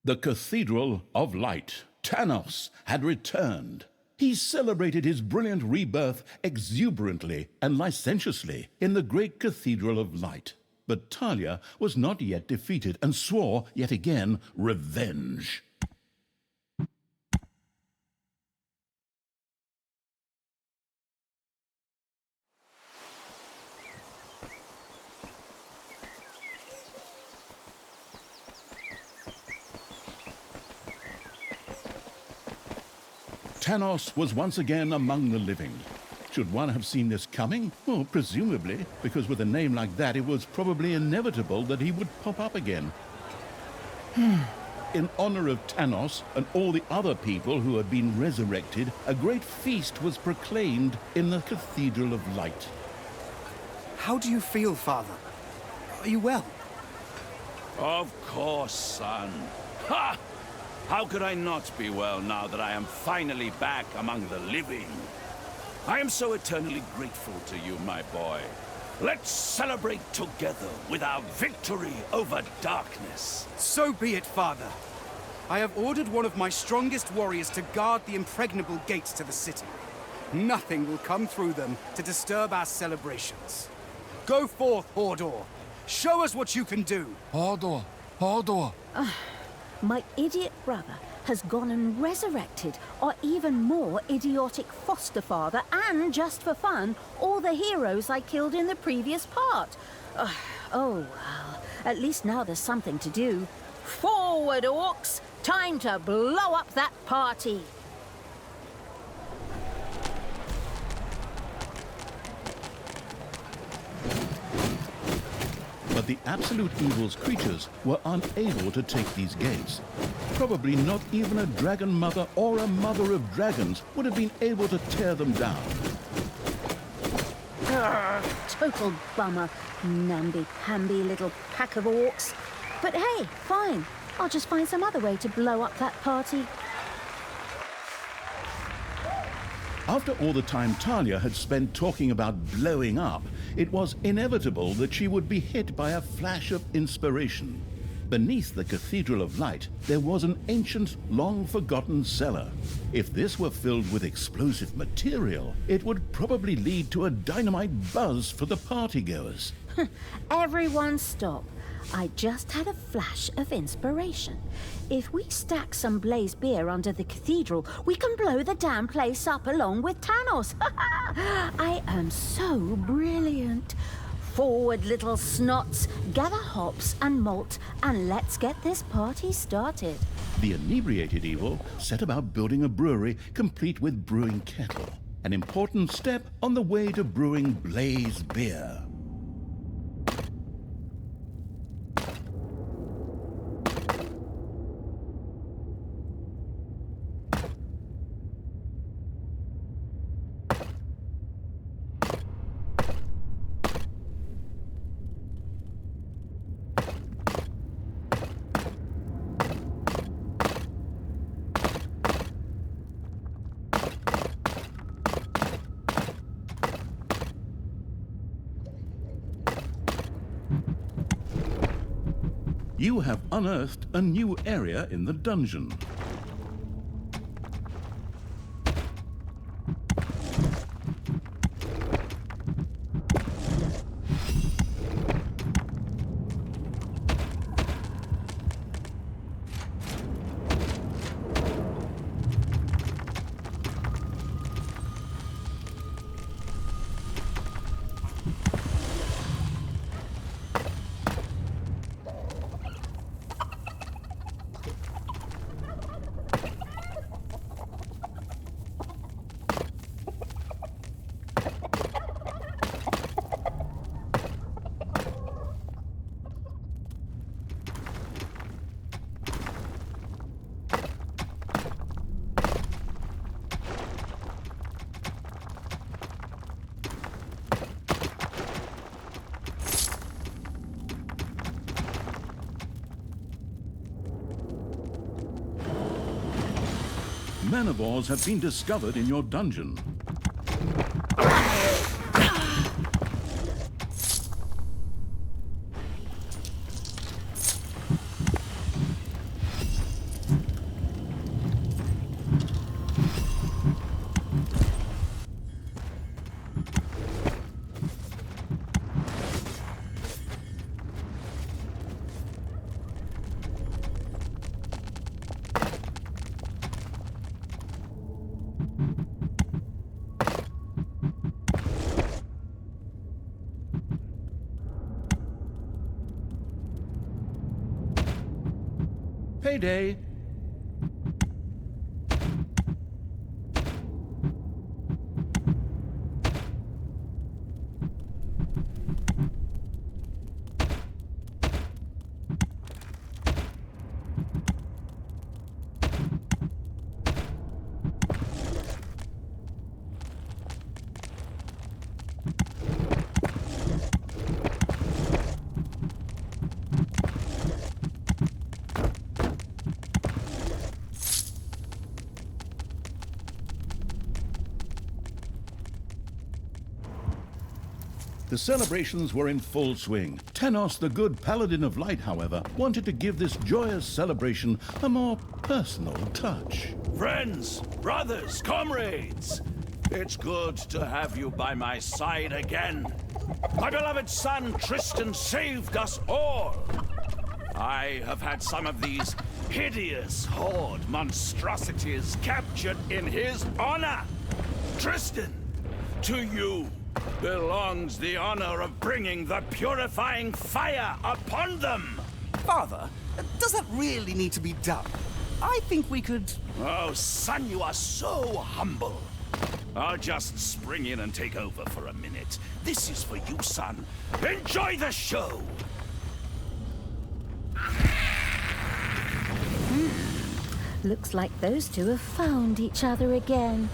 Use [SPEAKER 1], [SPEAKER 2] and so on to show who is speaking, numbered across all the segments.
[SPEAKER 1] The Cathedral of Light, Tanos, had returned. He celebrated his brilliant rebirth exuberantly and licentiously in the great Cathedral of Light. But Talia was not yet defeated and swore yet again revenge. Tanos was once again among the living. Should one have seen this coming? Well, presumably, because with a name like that, it was probably inevitable that he would pop up again. In honor of Tanos and all the other people who had been resurrected, a great feast was proclaimed in the Cathedral of Light.
[SPEAKER 2] How do you feel, Father? Are you well?
[SPEAKER 3] Of course, son. Ha! How could I not be well now that I am finally back among the living? I am so eternally grateful to you, my boy. Let's celebrate together with our victory over darkness.
[SPEAKER 2] So be it, Father. I have ordered one of my strongest warriors to guard the impregnable gates to the city. Nothing will come through them to disturb our celebrations. Go forth, Hordor. Show us what you can do.
[SPEAKER 4] Hordor! Hordor!
[SPEAKER 5] My idiot brother has gone and resurrected our even more idiotic foster father and, just for fun, all the heroes I killed in the previous part. Oh, well, at least now there's something to do. Forward, orcs! Time to blow up that party!
[SPEAKER 1] But the Absolute Evil's creatures were unable to take these gates. Probably not even a dragon mother or a mother of dragons would have been able to tear them down.
[SPEAKER 5] Total bummer, namby-pamby little pack of orcs. But hey, fine. I'll just find some other way to blow up that party.
[SPEAKER 1] After all the time Talia had spent talking about blowing up, it was inevitable that she would be hit by a flash of inspiration. Beneath the Cathedral of Light, there was an ancient, long-forgotten cellar. If this were filled with explosive material, it would probably lead to a dynamite buzz for the partygoers.
[SPEAKER 5] Everyone stop. I just had a flash of inspiration. If we stack some blaze beer under the cathedral, we can blow the damn place up along with Tanos. I am so brilliant. Forward, little snots. Gather hops and malt, and let's get this party started.
[SPEAKER 1] The inebriated evil set about building a brewery complete with brewing kettle, an important step on the way to brewing blaze beer. You have unearthed a new area in the dungeon. Manivores have been discovered in your dungeon. Payday! The celebrations were in full swing. Tanos, the good paladin of light, however, wanted to give this joyous celebration a more personal touch.
[SPEAKER 3] Friends, brothers, comrades, it's good to have you by my side again. My beloved son Tristan saved us all. I have had some of these hideous horde monstrosities captured in his honor. Tristan, to you belongs the honor of bringing the purifying fire upon them.
[SPEAKER 2] Father, does that really need to be done? I think we could...
[SPEAKER 3] Oh, son, you are so humble. I'll just spring in and take over for a minute. This is for you, son. Enjoy the show!
[SPEAKER 5] Looks like those two have found each other again.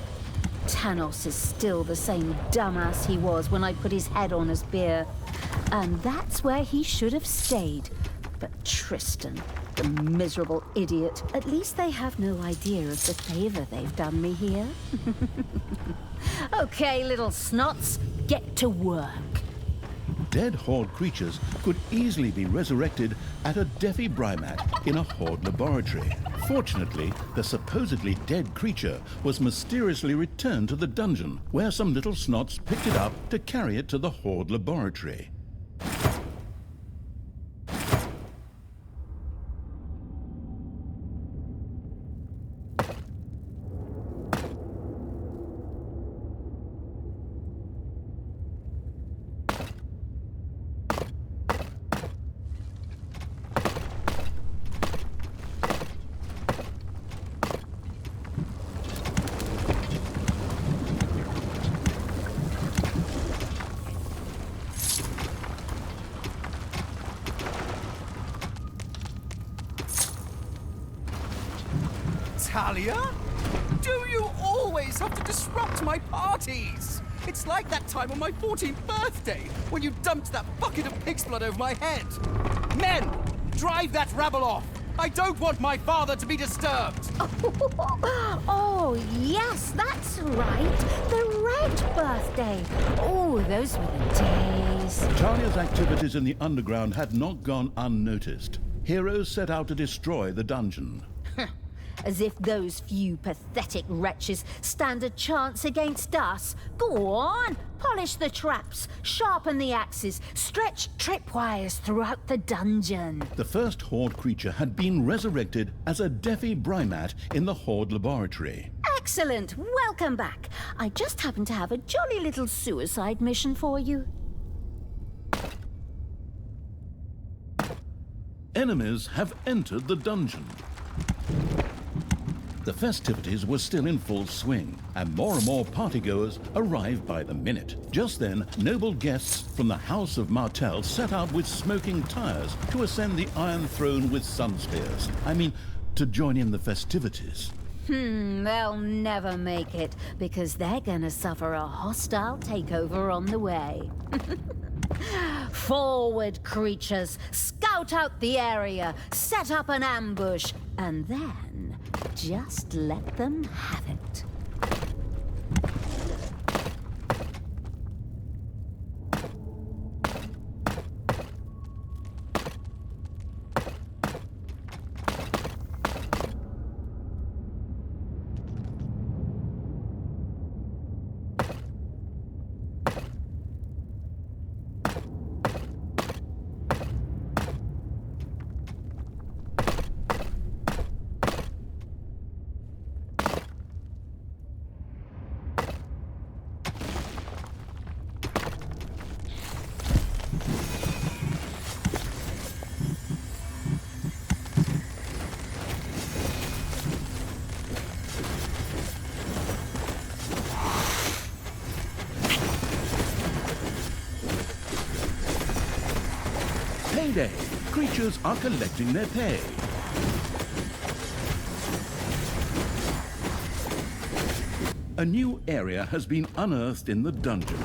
[SPEAKER 5] Tanos is still the same dumbass he was when I put his head on a spear. And that's where he should have stayed. But Tristan, the miserable idiot, at least they have no idea of the favor they've done me here. Okay, little snots, get to work.
[SPEAKER 1] Dead Horde creatures could easily be resurrected at a defibrimat in a Horde laboratory. Fortunately, the supposedly dead creature was mysteriously returned to the dungeon, where some little snots picked it up to carry it to the Horde laboratory.
[SPEAKER 2] Talia? Do you always have to disrupt my parties? It's like that time on my 14th birthday, when you dumped that bucket of pig's blood over my head. Men, drive that rabble off! I don't want my father to be disturbed!
[SPEAKER 5] Oh, yes, that's right. The red birthday. Oh, those were the days.
[SPEAKER 1] Talia's activities in the underground had not gone unnoticed. Heroes set out to destroy the dungeon.
[SPEAKER 5] As if those few pathetic wretches stand a chance against us. Go on, polish the traps, sharpen the axes, stretch tripwires throughout the dungeon.
[SPEAKER 1] The first Horde creature had been resurrected as a defibrimat in the Horde laboratory.
[SPEAKER 5] Excellent, welcome back. I just happen to have a jolly little suicide mission for you.
[SPEAKER 1] Enemies have entered the dungeon. The festivities were still in full swing, and more partygoers arrived by the minute. Just then, noble guests from the House of Martell set out with smoking tires to ascend the Iron Throne with sun spears. I mean, to join in the festivities.
[SPEAKER 5] They'll never make it, because they're gonna suffer a hostile takeover on the way. Forward, creatures! Scout out the area, set up an ambush, and then just let them have it.
[SPEAKER 1] day, creatures are collecting their pay. A new area has been unearthed in the dungeon.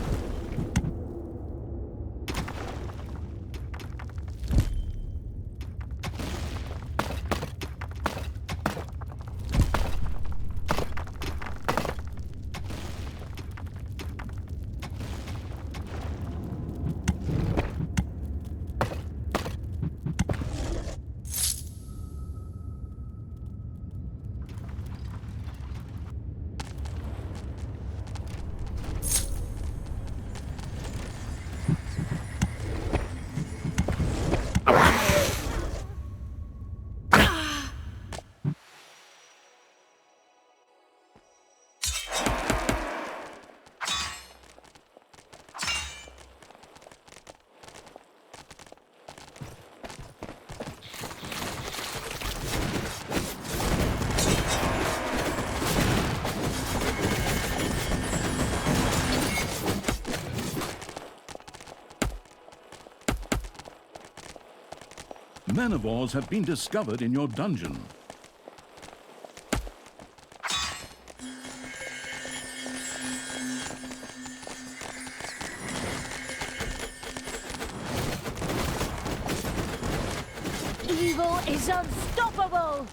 [SPEAKER 1] Manivores have been discovered in your dungeon.
[SPEAKER 5] Evil is unstoppable!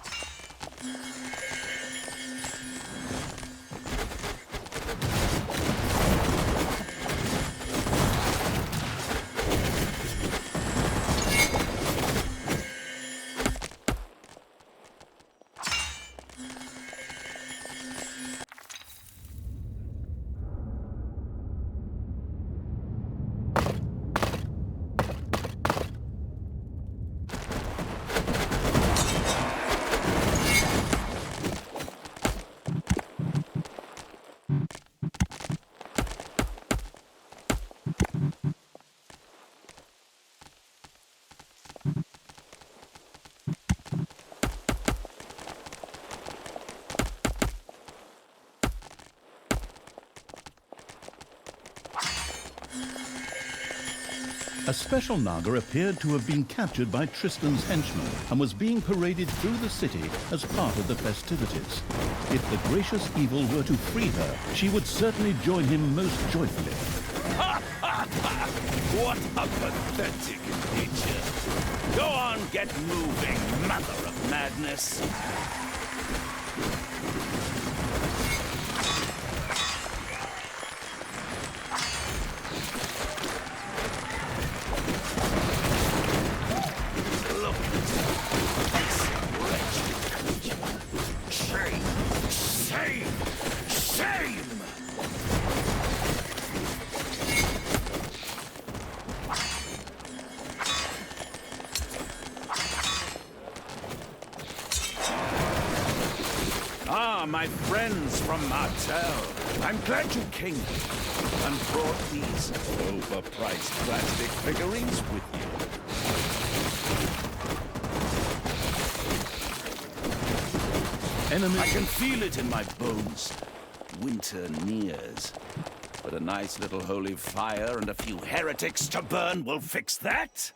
[SPEAKER 1] A special Naga appeared to have been captured by Tristan's henchmen and was being paraded through the city as part of the festivities. If the gracious evil were to free her, she would certainly join him most joyfully.
[SPEAKER 3] What a pathetic creature. Go on, get moving, mother of madness. My friends from Martel, I'm glad you came and brought these overpriced plastic figurines with you.
[SPEAKER 1] Enemy.
[SPEAKER 3] I can feel it in my bones. Winter nears. But a nice little holy fire and a few heretics to burn will fix that.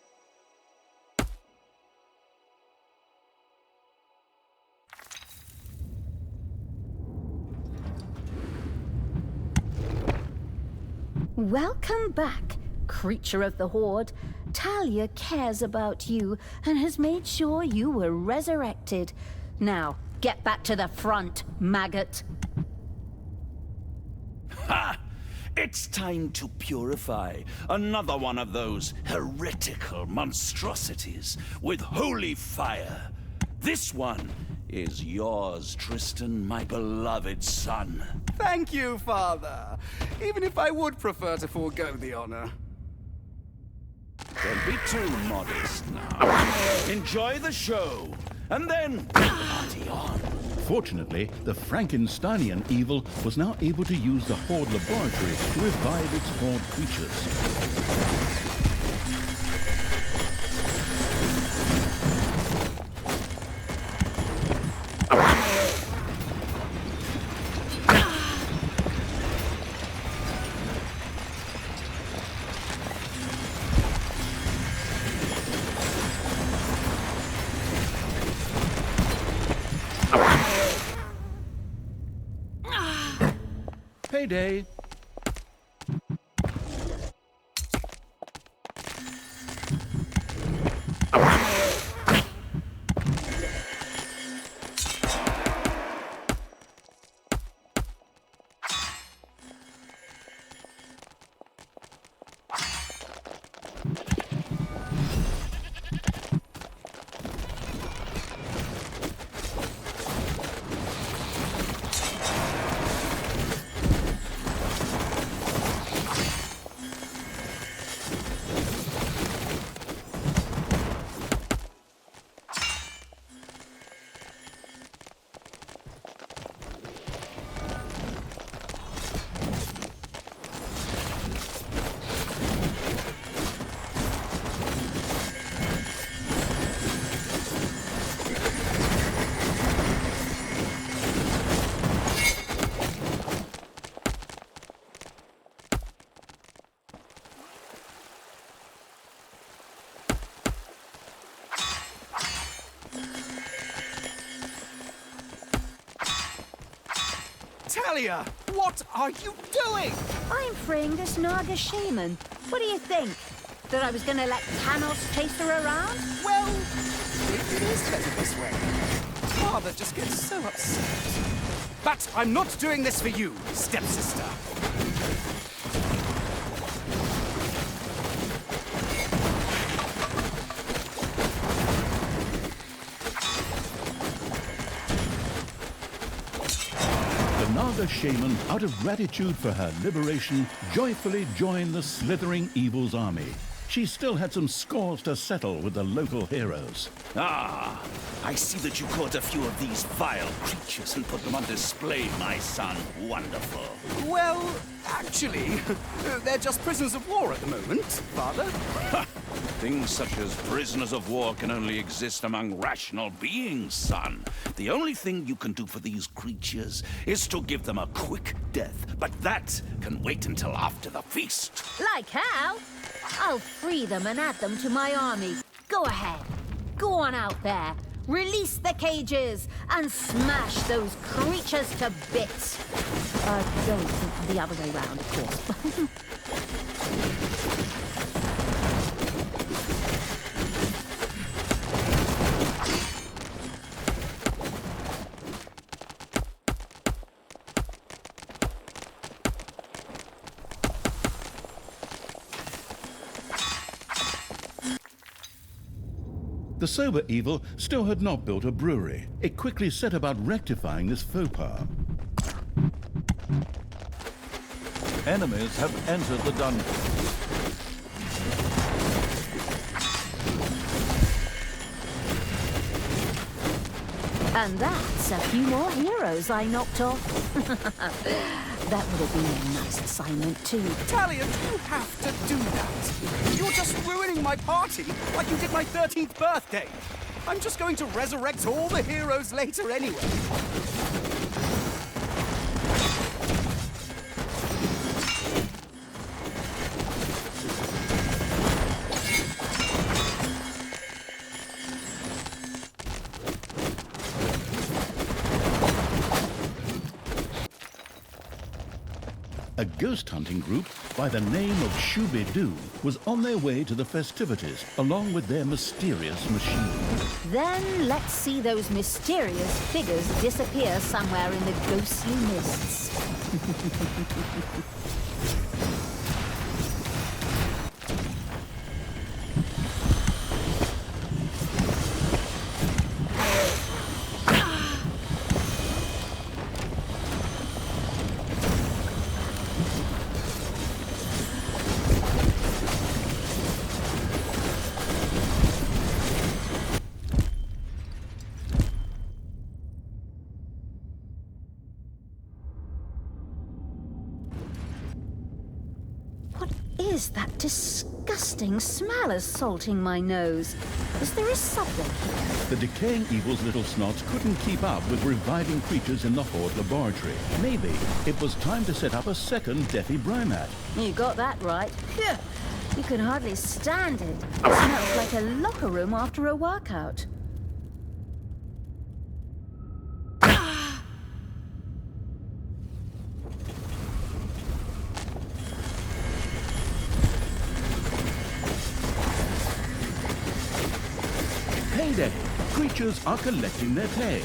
[SPEAKER 5] Welcome back, creature of the Horde. Talia cares about you and has made sure you were resurrected. Now, get back to the front, maggot.
[SPEAKER 3] Ha! It's time to purify another one of those heretical monstrosities with holy fire. This one is yours, Tristan, my beloved son.
[SPEAKER 2] Thank you, Father. Even if I would prefer to forego the honor.
[SPEAKER 3] Don't be too modest now. Enjoy the show, and then party on.
[SPEAKER 1] Fortunately, the Frankensteinian evil was now able to use the Horde laboratory to revive its Horde creatures. Payday.
[SPEAKER 2] Talia, what are you doing?
[SPEAKER 5] I'm freeing this Naga shaman. What do you think? That I was gonna let Thanos chase her around?
[SPEAKER 2] Well, it is better this way. Father just gets so upset. But I'm not doing this for you, stepsister.
[SPEAKER 1] The Naga shaman, out of gratitude for her liberation, joyfully joined the slithering evil's army. She still had some scores to settle with the local heroes.
[SPEAKER 3] Ah, I see that you caught a few of these vile creatures and put them on display, my son. Wonderful.
[SPEAKER 2] Well, actually, they're just prisoners of war at the moment, Father.
[SPEAKER 3] Things such as prisoners of war can only exist among rational beings, son. The only thing you can do for these creatures is to give them a quick death, but that can wait until after the feast.
[SPEAKER 5] Like how? I'll free them and add them to my army. Go ahead. Go on out there. Release the cages and smash those creatures to bits. Don't the other way round, of course.
[SPEAKER 1] The sober evil still had not built a brewery. It quickly set about rectifying this faux pas.
[SPEAKER 6] Enemies have entered the dungeon.
[SPEAKER 5] And that's a few more heroes I knocked off. That would have been a nice assignment too.
[SPEAKER 2] Talia, you have to do that. You're just ruining my party like you did my 13th birthday. I'm just going to resurrect all the heroes later anyway.
[SPEAKER 1] A ghost hunting group by the name of Shooby-Doo was on their way to the festivities, along with their mysterious machine.
[SPEAKER 5] Then let's see those mysterious figures disappear somewhere in the ghostly mists. Is that disgusting smell assaulting my nose? Is there a subway here?
[SPEAKER 1] The decaying evil's little snots couldn't keep up with reviving creatures in the Horde laboratory. Maybe it was time to set up a second Deathy Brymat.
[SPEAKER 5] You got that right. Phew, you can hardly stand it. It smells like a locker room after a workout.
[SPEAKER 1] creatures are collecting their pay.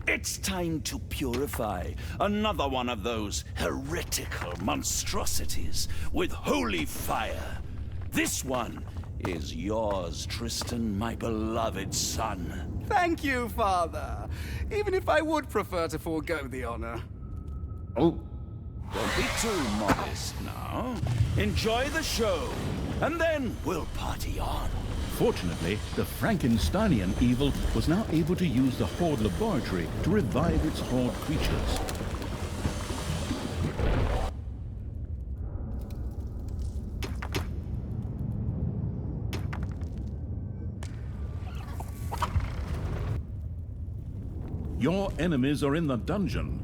[SPEAKER 3] It's time to purify another one of those heretical monstrosities with holy fire. This one is yours, Tristan, my beloved son.
[SPEAKER 2] Thank you, Father. Even if I would prefer to forego the honor.
[SPEAKER 3] Don't be too modest now. Enjoy the show, and then we'll party on.
[SPEAKER 1] Fortunately, the Frankensteinian evil was now able to use the Horde laboratory to revive its Horde creatures. Your enemies are in the dungeon.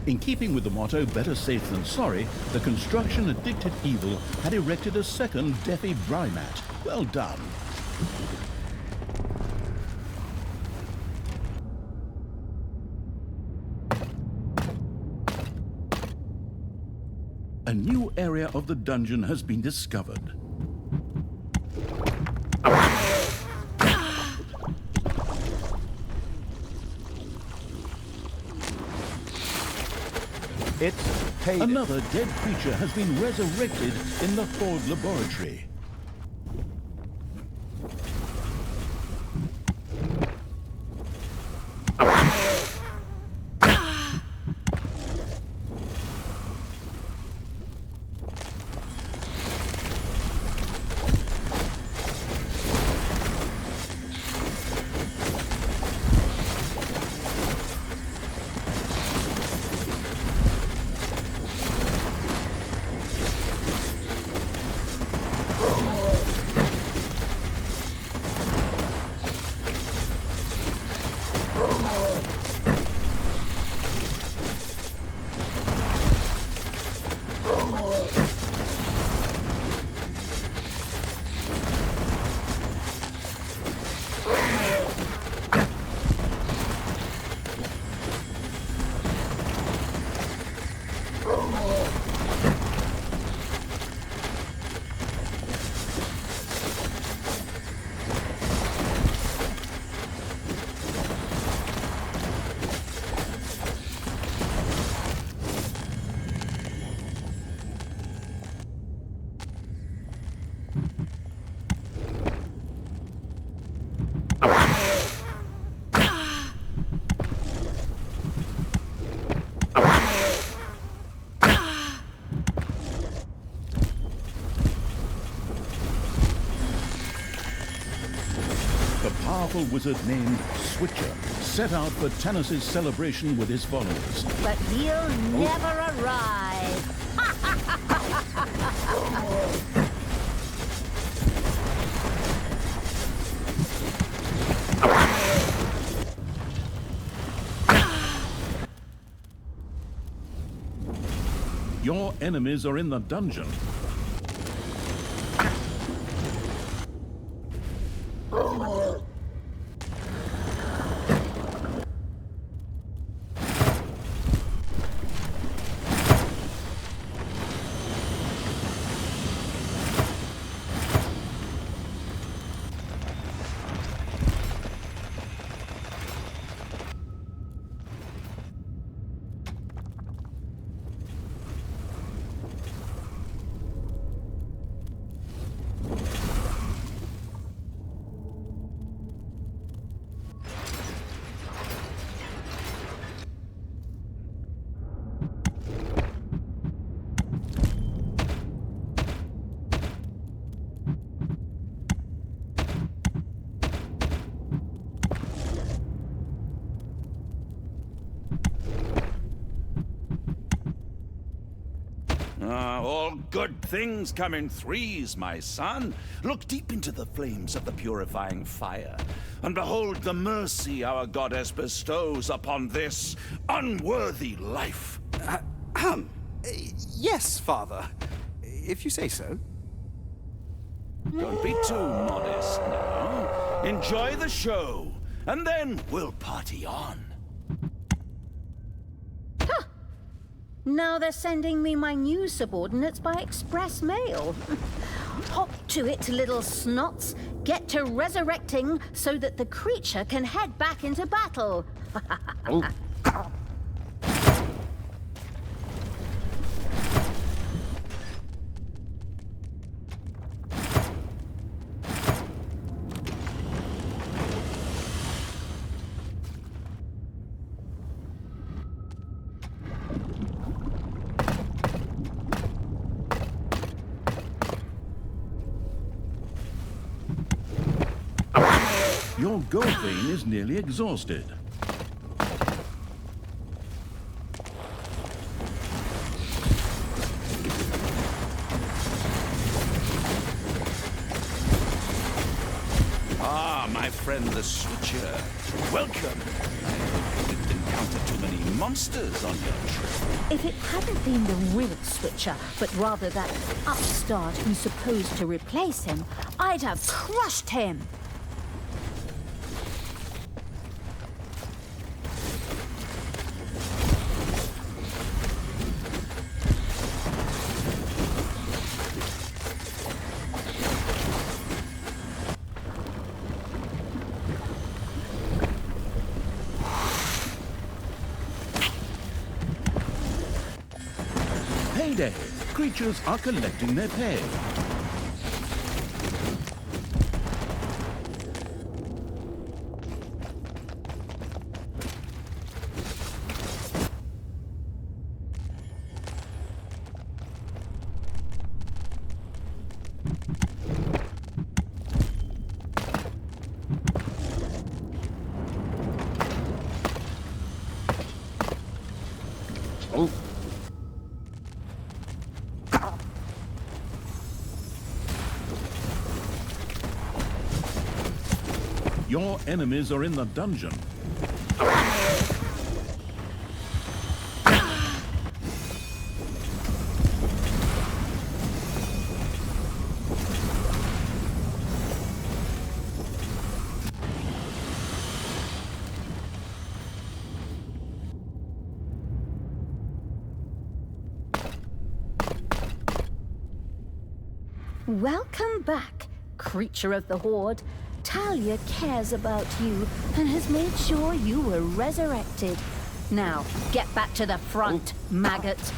[SPEAKER 1] In keeping with the motto, better safe than sorry, the construction-addicted evil had erected a second Deathy Brymat. Well done. A new area of the dungeon has been discovered.
[SPEAKER 6] It's payday.
[SPEAKER 1] Another dead creature has been resurrected in the Horde laboratory. Powerful wizard named Switcher set out for Tanos' celebration with his followers.
[SPEAKER 5] But he'll never arrive.
[SPEAKER 1] Your enemies are in the dungeon.
[SPEAKER 3] All good things come in threes, my son. Look deep into the flames of the purifying fire, and behold the mercy our goddess bestows upon this unworthy life.
[SPEAKER 2] Yes, Father. If you say so.
[SPEAKER 3] Don't be too modest now. Enjoy the show, and then we'll party on.
[SPEAKER 5] Now they're sending me my new subordinates by express mail. Hop to it, little snots. Get to resurrecting so that the creature can head back into battle.
[SPEAKER 1] Your gold vein is nearly exhausted.
[SPEAKER 3] Ah, my friend the Switcher. Welcome. I hope you didn't encounter too many monsters on your trip.
[SPEAKER 5] If it hadn't been the real Switcher, but rather that upstart who's supposed to replace him, I'd have crushed him.
[SPEAKER 1] payday. Creatures are collecting their pay. Your enemies are in the dungeon.
[SPEAKER 5] Welcome back, creature of the Horde. Talia cares about you and has made sure you were resurrected. Now, get back to the front, maggot.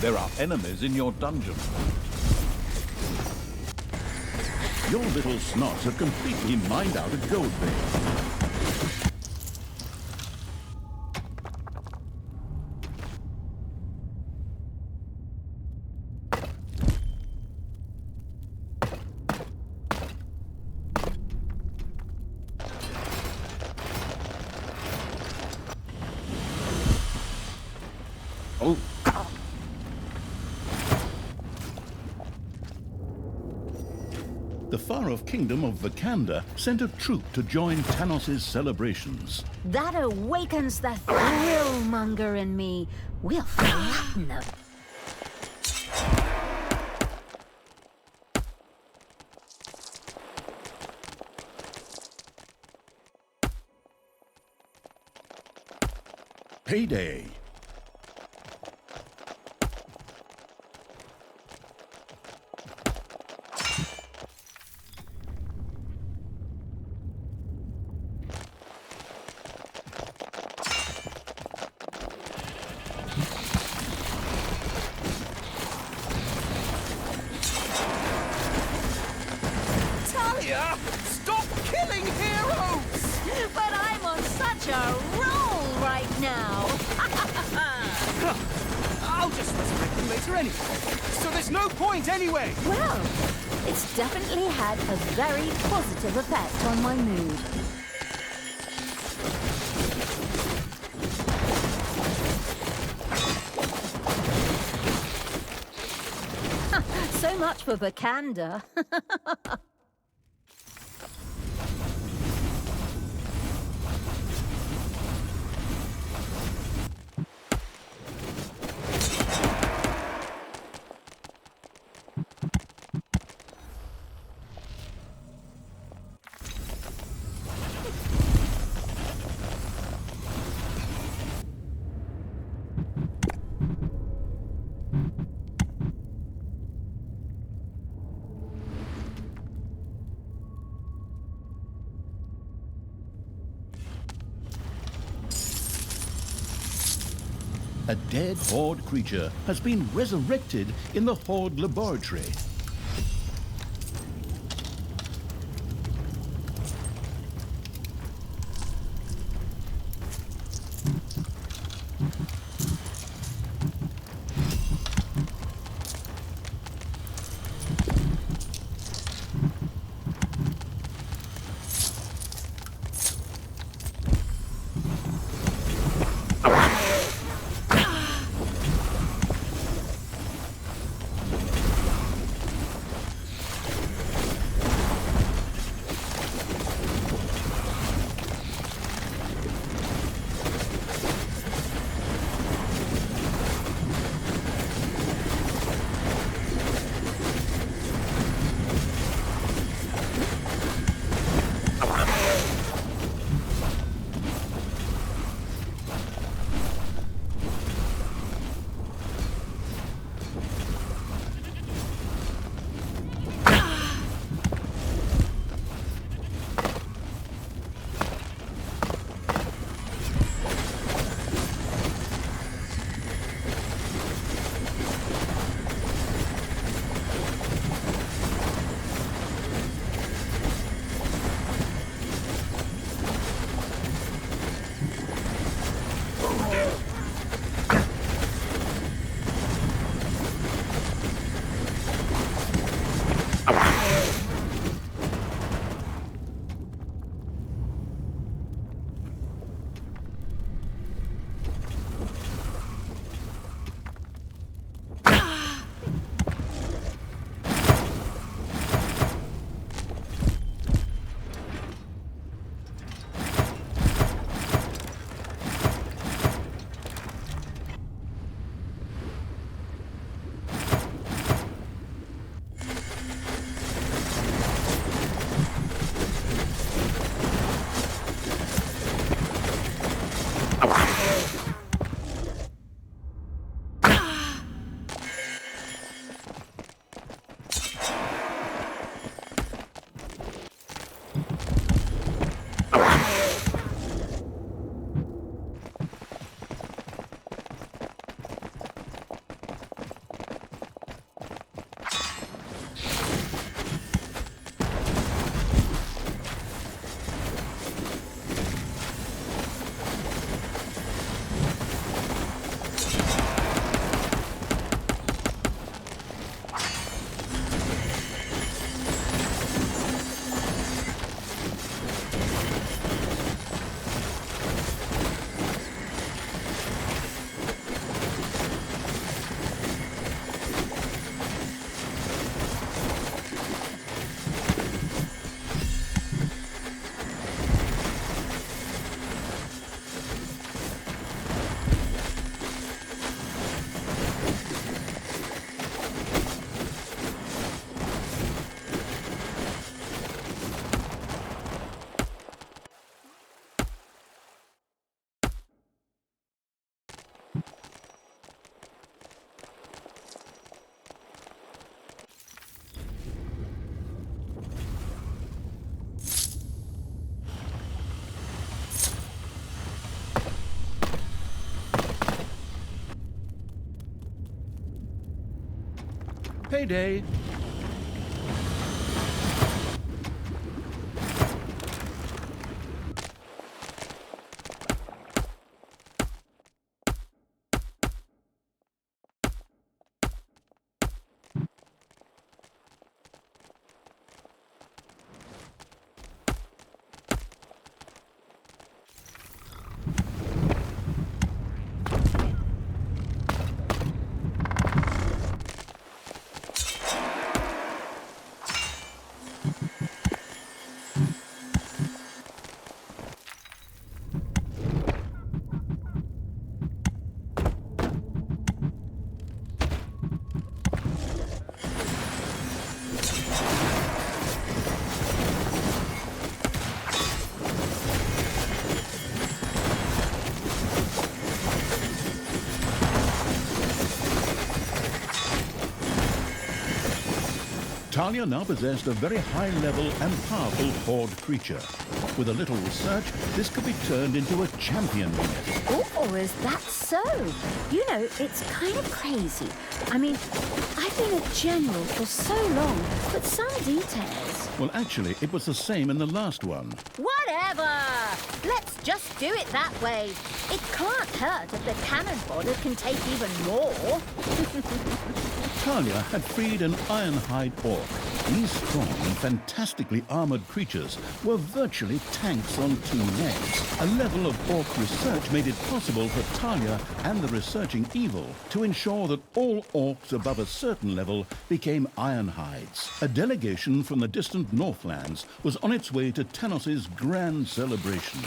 [SPEAKER 6] There are enemies in your dungeon.
[SPEAKER 1] Your little snots have completely mined out a gold vein. The far-off kingdom of Vakanda sent a troop to join Tanos' celebrations.
[SPEAKER 5] That awakens the thrill-monger in me. We'll flatten them.
[SPEAKER 1] payday.
[SPEAKER 2] Talia! Stop killing heroes!
[SPEAKER 5] But I'm on such a roll right now.
[SPEAKER 2] I'll just resurrect them later anyway. So there's no point anyway!
[SPEAKER 5] Well, it's definitely had a very positive effect on my mood. So much for Bakanda.
[SPEAKER 1] A dead Horde creature has been resurrected in the Horde laboratory. payday. Talia now possessed a very high-level and powerful horde creature. With a little research, this could be turned into a champion unit.
[SPEAKER 5] Oh, is that so? You know, it's kind of crazy. I mean, I've been a general for so long, but some details...
[SPEAKER 1] Well, actually, it was the same in the last one.
[SPEAKER 5] Whatever! Let's just do it that way. It can't hurt if the cannon fodder can take even more.
[SPEAKER 1] Talia had freed an ironhide orc. These strong and fantastically armored creatures were virtually tanks on two legs. A level of orc research made it possible for Talia and the researching evil to ensure that all orcs above a certain level became ironhides. A delegation from the distant Northlands was on its way to Tanos's grand celebration.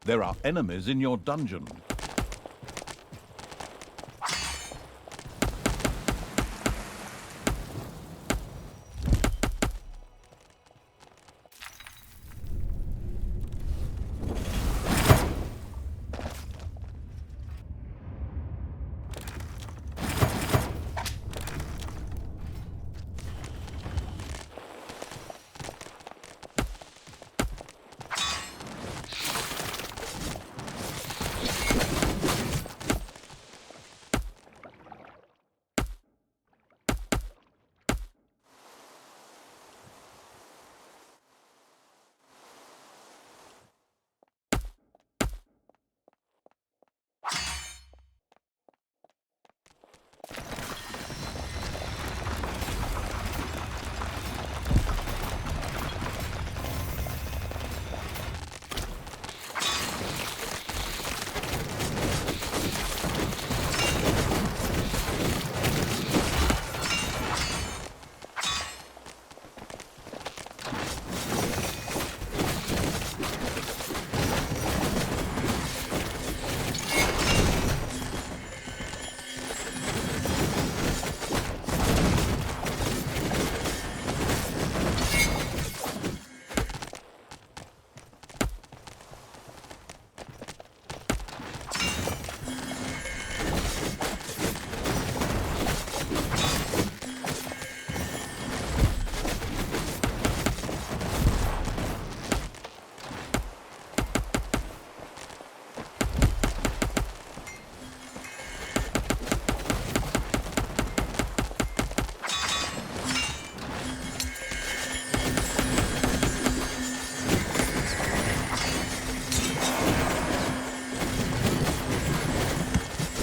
[SPEAKER 6] There are enemies in your dungeon.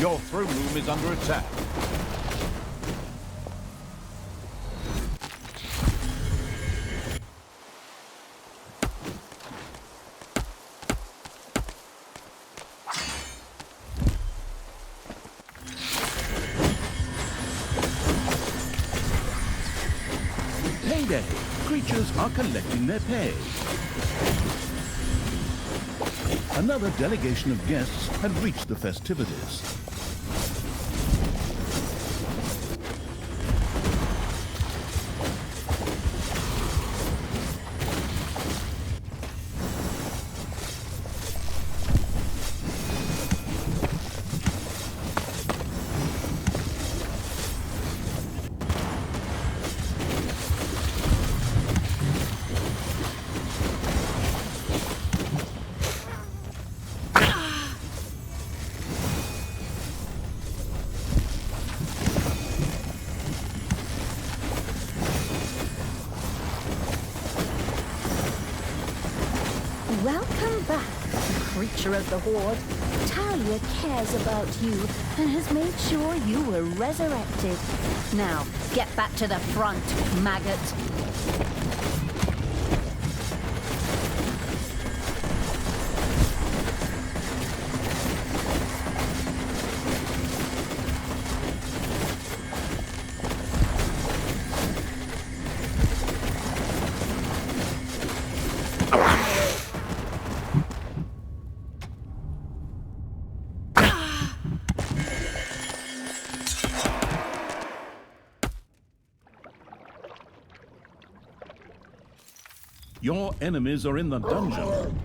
[SPEAKER 6] Your throne room is under attack.
[SPEAKER 1] day, creatures are collecting their pay. Another delegation of guests had reached the festivities.
[SPEAKER 5] Welcome back, creature of the Horde. Talia cares about you and has made sure you were resurrected. Now, get back to the front, maggot.
[SPEAKER 1] Your enemies are in the dungeon.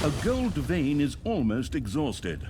[SPEAKER 1] A gold vein is almost exhausted.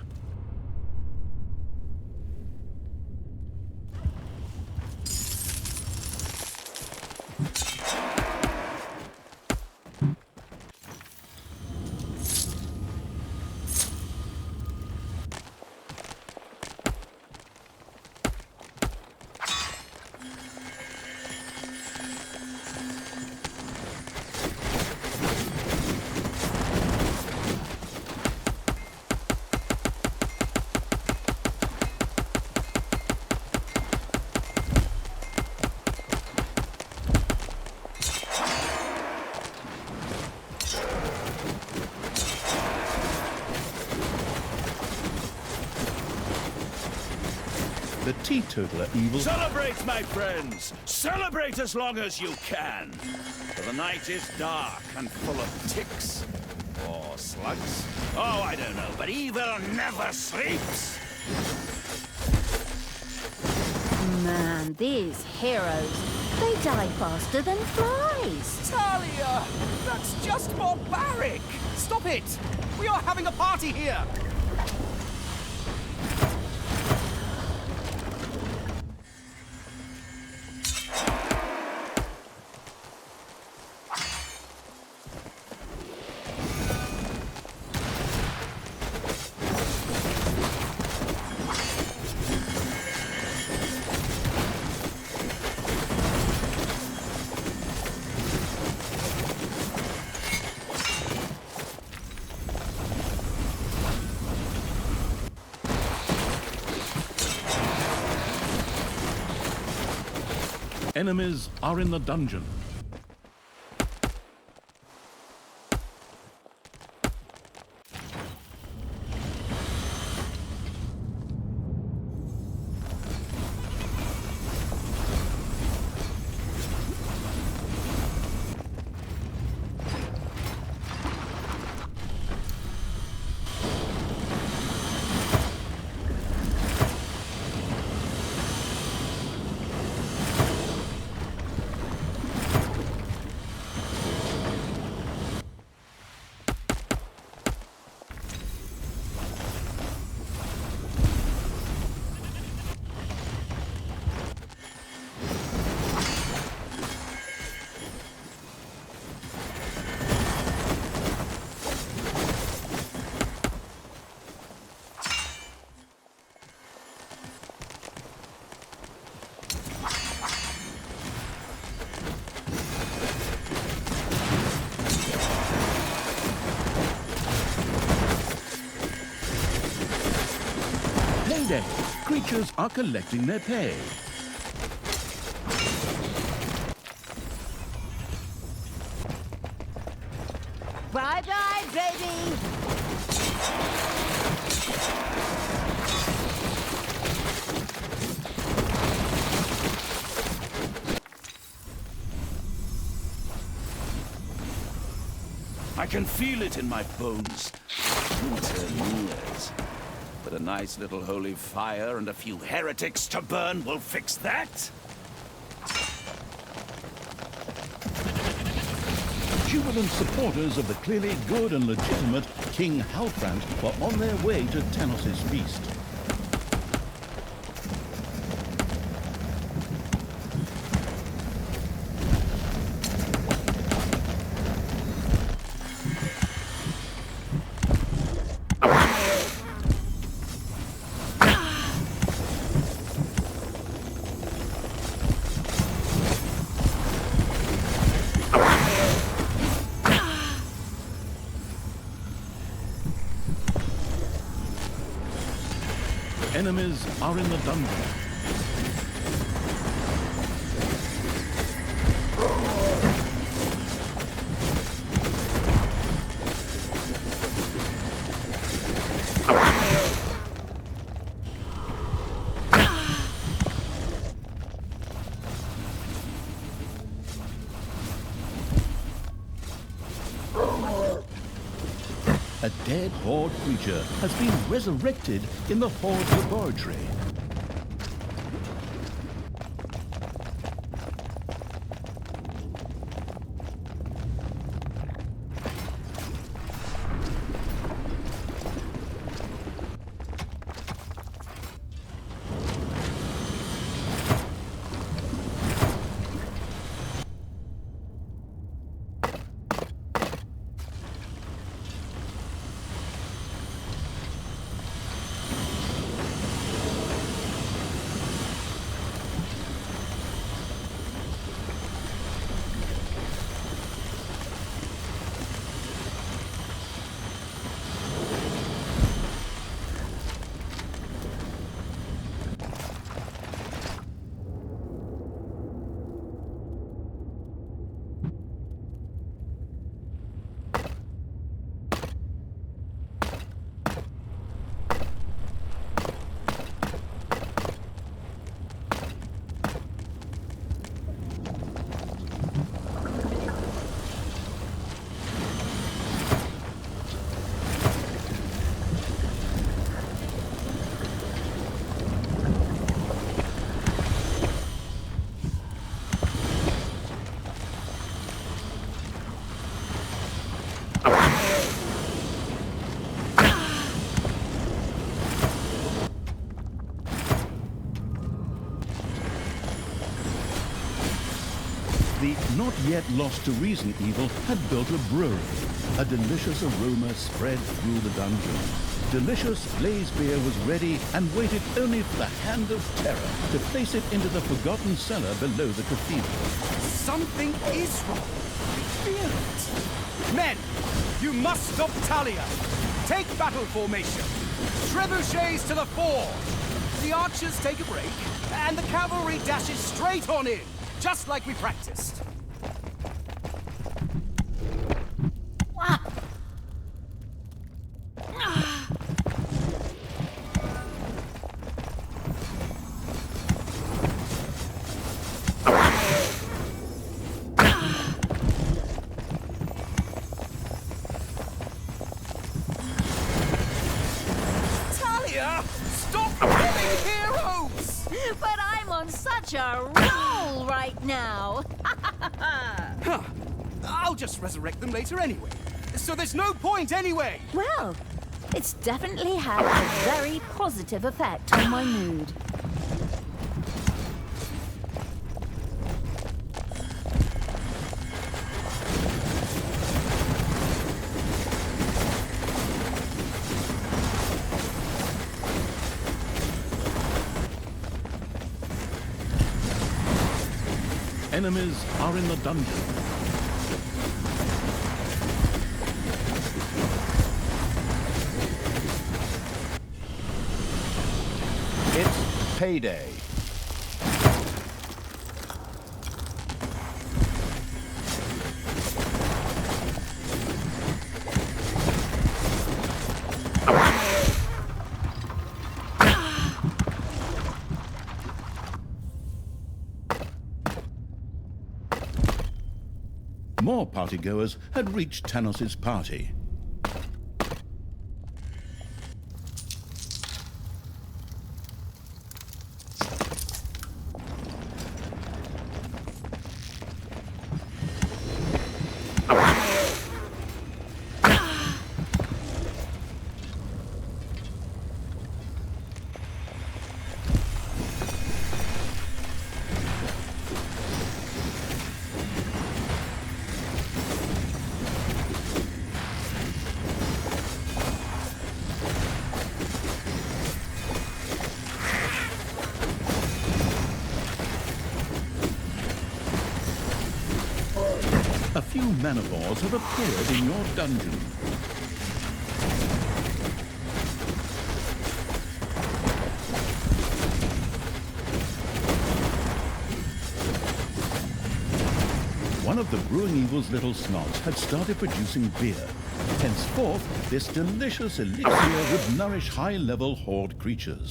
[SPEAKER 1] The teetotaler evil...
[SPEAKER 3] Celebrate, my friends! Celebrate as long as you can! For the night is dark and full of ticks. Or slugs. Oh, I don't know, but evil never sleeps!
[SPEAKER 5] Man, these heroes, they die faster than flies.
[SPEAKER 2] Talia! That's just barbaric! Stop it! We are having a party here!
[SPEAKER 1] Enemies are in the dungeon. Payday! Creatures are collecting their pay.
[SPEAKER 5] Bye-bye, baby!
[SPEAKER 3] I can feel it in my bones. Winter nears. But a nice little holy fire and a few heretics to burn will fix that.
[SPEAKER 1] Jubilant supporters of the clearly good and legitimate King Halfrant were on their way to Tanos' feast. Enemies are in the dungeon. A dead Horde creature has been resurrected in the Horde laboratory. The not yet lost to reason evil had built a brewery. A delicious aroma spread through the dungeon. Delicious blaze beer was ready and waited only for the hand of terror to place it into the forgotten cellar below the cathedral.
[SPEAKER 2] Something is wrong. I feel it. Men, you must stop Talia. Take battle formation. Trebuchets to the fore. The archers take a break, and the cavalry dashes straight on in, just like we practiced. Stop killing heroes!
[SPEAKER 5] But I'm on such a roll right now!
[SPEAKER 2] Huh. I'll just resurrect them later anyway. So there's no point anyway!
[SPEAKER 5] Well, it's definitely had a very positive effect on my mood.
[SPEAKER 1] Enemies are in the dungeon.
[SPEAKER 6] payday.
[SPEAKER 1] More partygoers had reached Tanos's party. A few manivores have appeared in your dungeon. One of the Brewing Evil's little snots had started producing beer. Henceforth, this delicious elixir would nourish high-level horde creatures.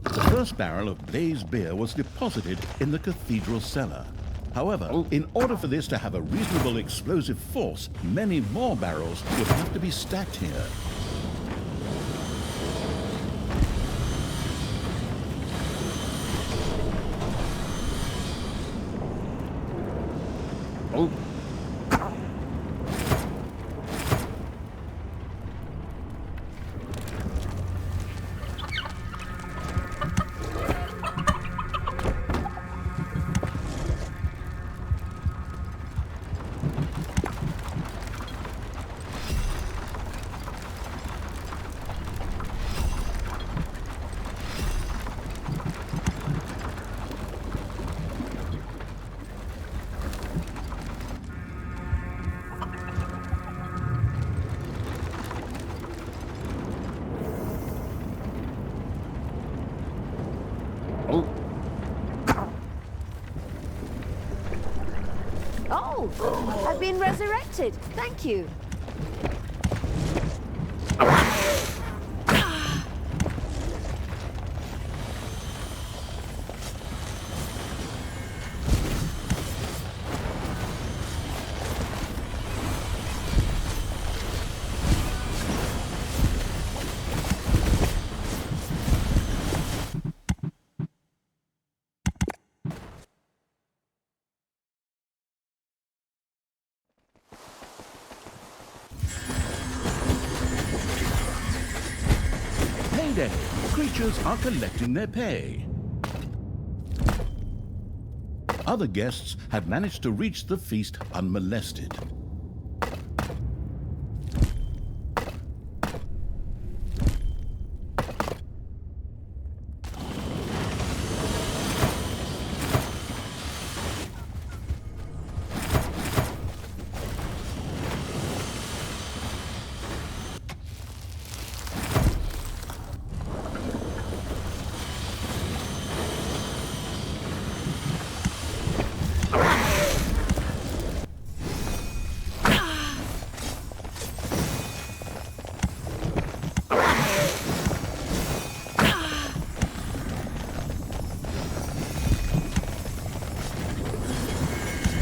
[SPEAKER 1] The first barrel of Blaze beer was deposited in the cathedral cellar. However, in order for this to have a reasonable explosive force, many more barrels would have to be stacked here.
[SPEAKER 5] Oh, I've been resurrected. Thank you.
[SPEAKER 1] Payday! Creatures are collecting their pay. Other guests had managed to reach the feast unmolested.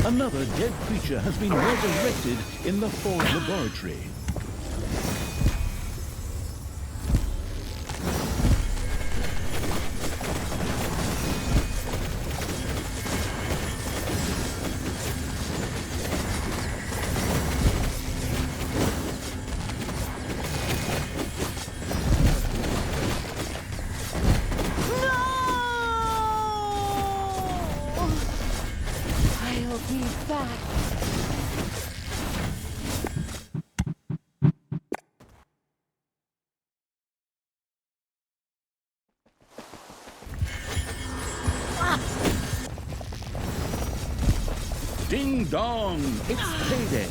[SPEAKER 1] Another dead creature has been resurrected in the Ford laboratory.
[SPEAKER 5] I'll be back.
[SPEAKER 1] Ding dong, it's payday.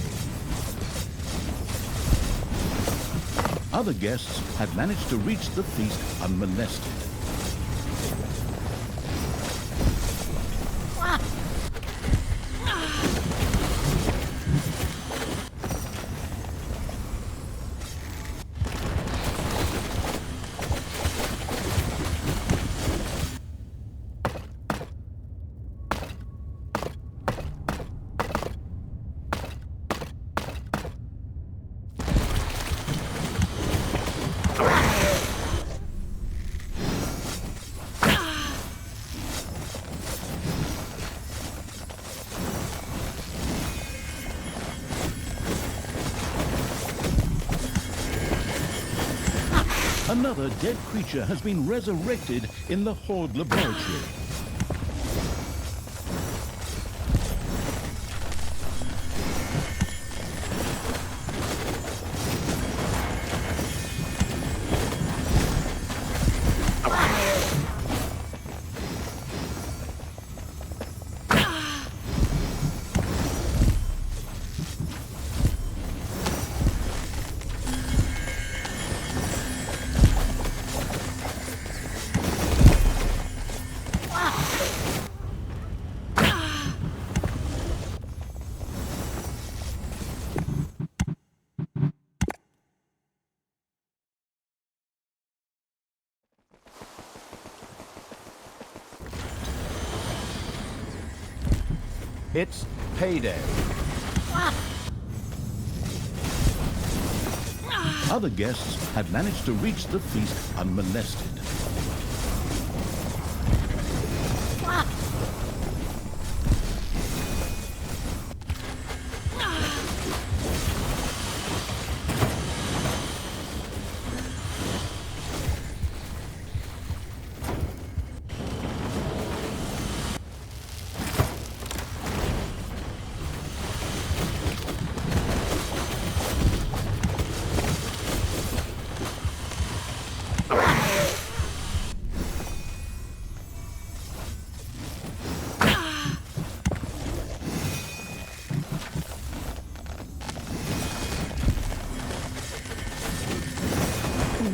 [SPEAKER 1] Other guests had managed to reach the feast unmolested. Another dead creature has been resurrected in the Horde laboratory.
[SPEAKER 6] It's payday.
[SPEAKER 1] Other guests had managed to reach the feast unmolested.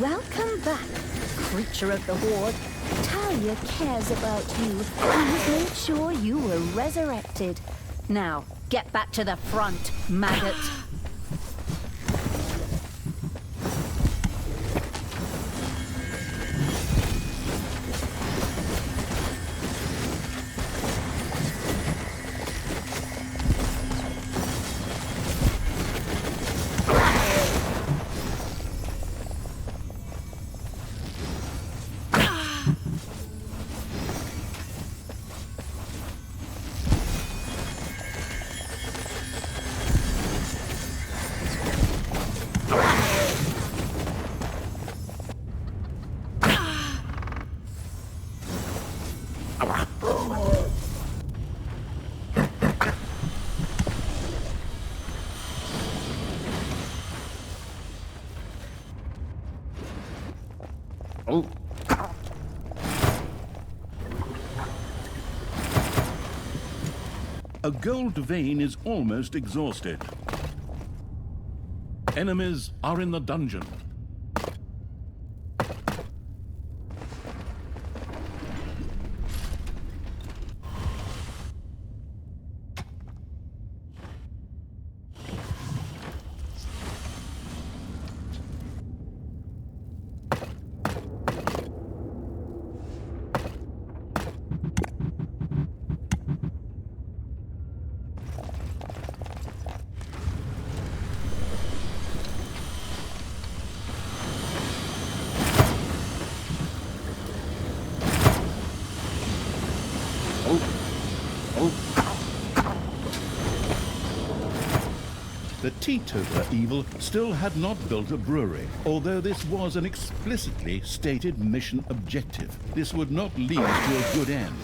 [SPEAKER 5] Welcome back, creature of the Horde. Talia cares about you. He's made sure you were resurrected. Now, get back to the front, maggot.
[SPEAKER 1] A gold vein is almost exhausted. Enemies are in the dungeon. teetotaler evil still had not built a brewery, although this was an explicitly stated mission objective. This would not lead to a good end.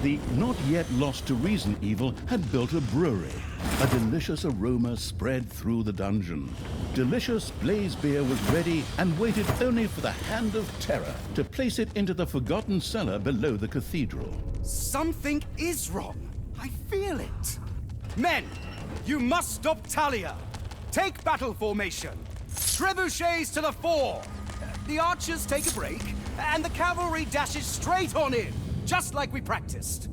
[SPEAKER 1] The not yet lost to reason evil had built a brewery. A delicious aroma spread through the dungeon. Delicious blaze beer was ready and waited only for the hand of terror to place it into the forgotten cellar below the cathedral.
[SPEAKER 2] Something is wrong. I feel it. Men, you must stop Talia. Take battle formation. Trebuchets to the fore. The archers take a break, and the cavalry dashes straight on in, just like we practiced.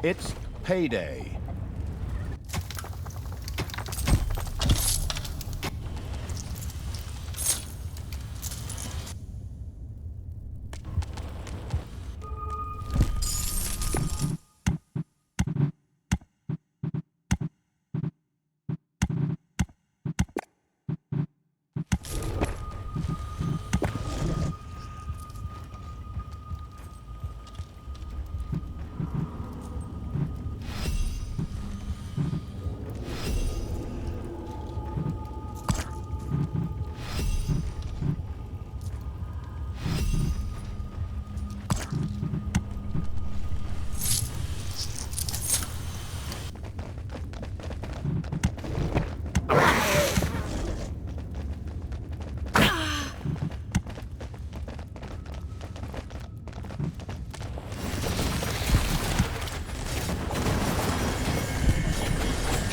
[SPEAKER 6] It's payday.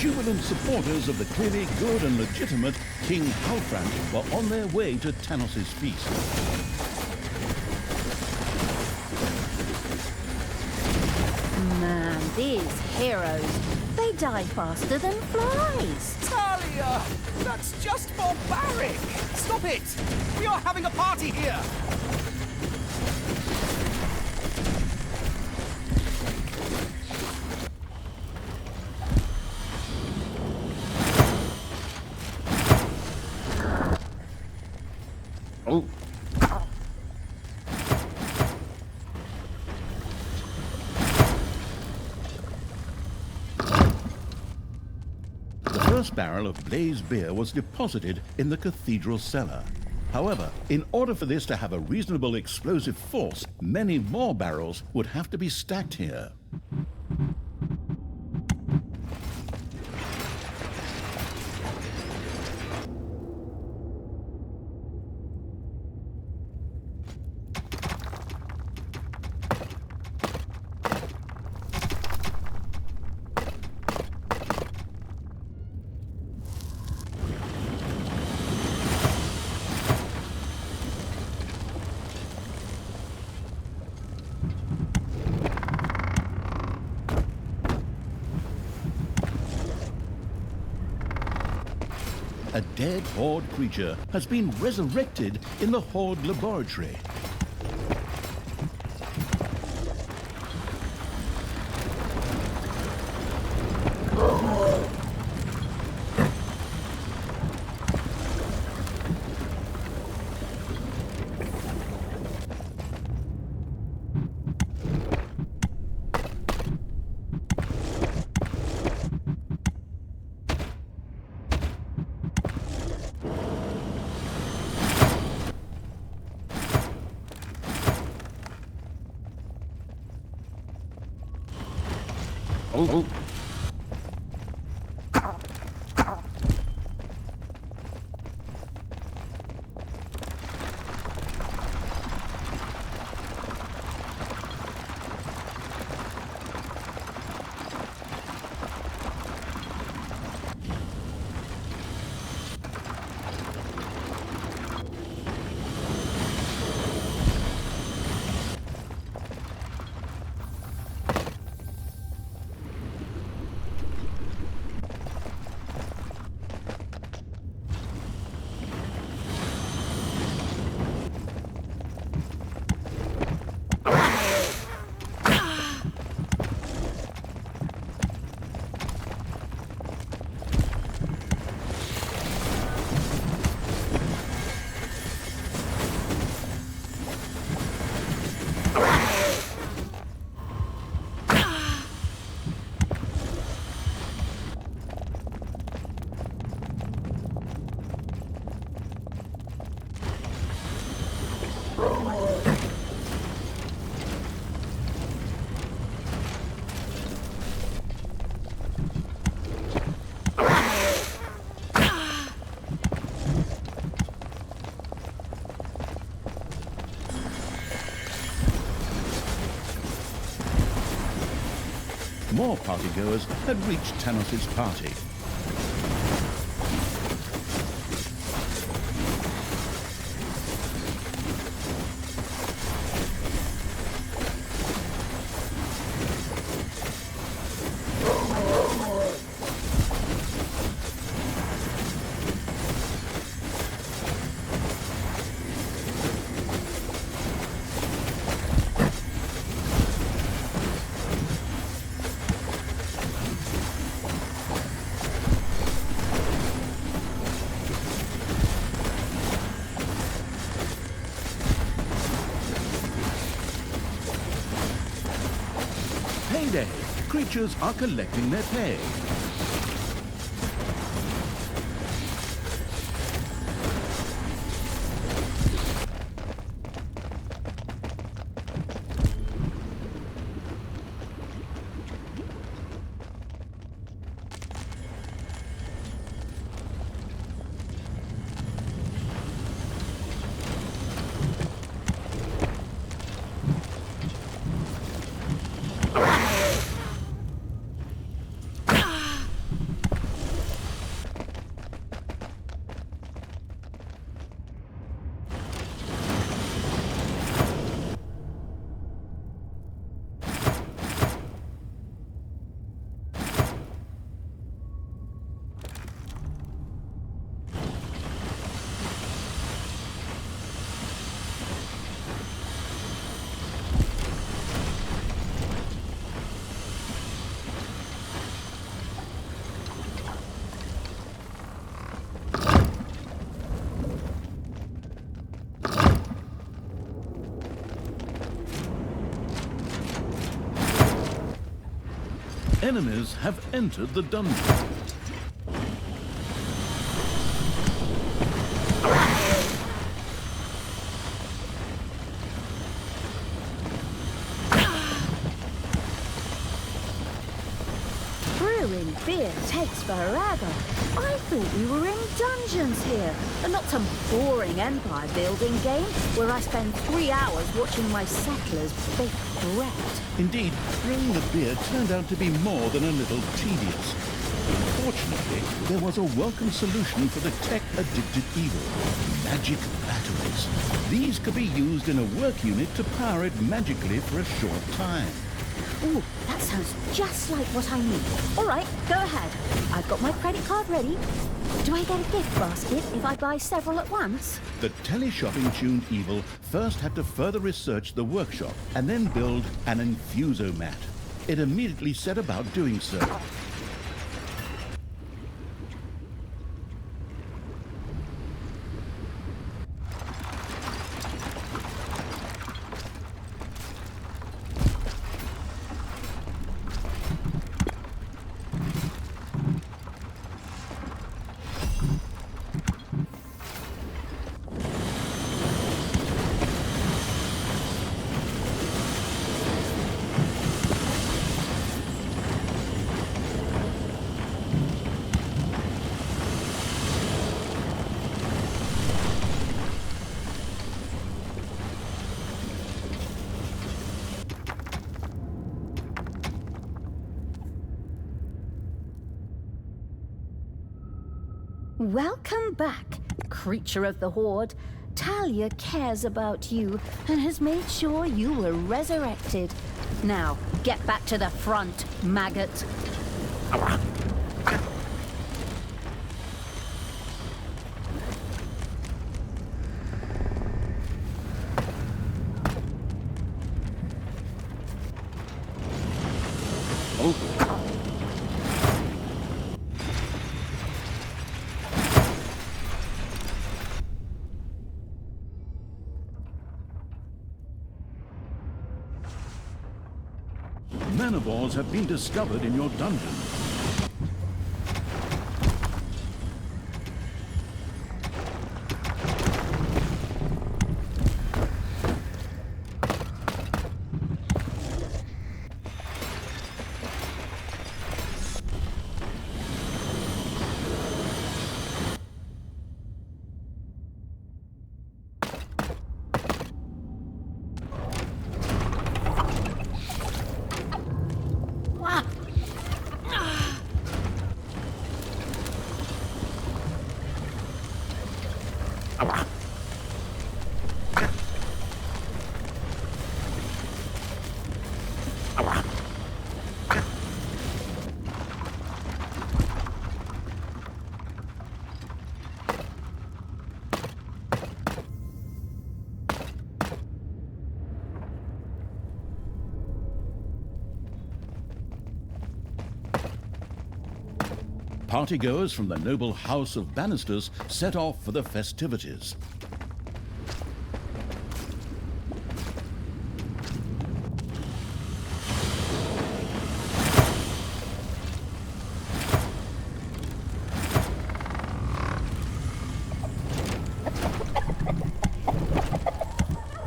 [SPEAKER 1] Jubilant supporters of the clearly good and legitimate King Halfran were on their way to Tanos' feast.
[SPEAKER 5] Man, these heroes, they die faster than flies.
[SPEAKER 2] Talia! That's just barbaric! Stop it! We are having a party here!
[SPEAKER 6] Oh.
[SPEAKER 1] The first barrel of blaze beer was deposited in the cathedral cellar. However, in order for this to have a reasonable explosive force, many more barrels would have to be stacked here. A dead Horde creature has been resurrected in the Horde laboratory. More partygoers had reached Tanos' party. Payday! Creatures are collecting their pay. Enemies have entered the dungeon.
[SPEAKER 5] Brewing beer takes forever. I thought we were in dungeons here, and not some boring empire building game where I spend 3 hours watching my settlers bake bread.
[SPEAKER 1] Indeed, brewing the beer turned out to be more than a little tedious. Fortunately, there was a welcome solution for the tech-addicted evil: magic batteries. These could be used in a work unit to power it magically for a short time.
[SPEAKER 5] Ooh, that sounds just like what I need. All right, go ahead. I've got my credit card ready. Do I get a gift basket if I buy several at once?
[SPEAKER 1] The teleshopping-tuned evil first had to further research the workshop and then build an infusomat. It immediately set about doing so.
[SPEAKER 5] Welcome back, creature of the Horde. Talia cares about you and has made sure you were resurrected. Now, get back to the front, maggot.
[SPEAKER 1] Manivores have been discovered in your dungeon. Partygoers from the noble House of Bannisters set off for the festivities.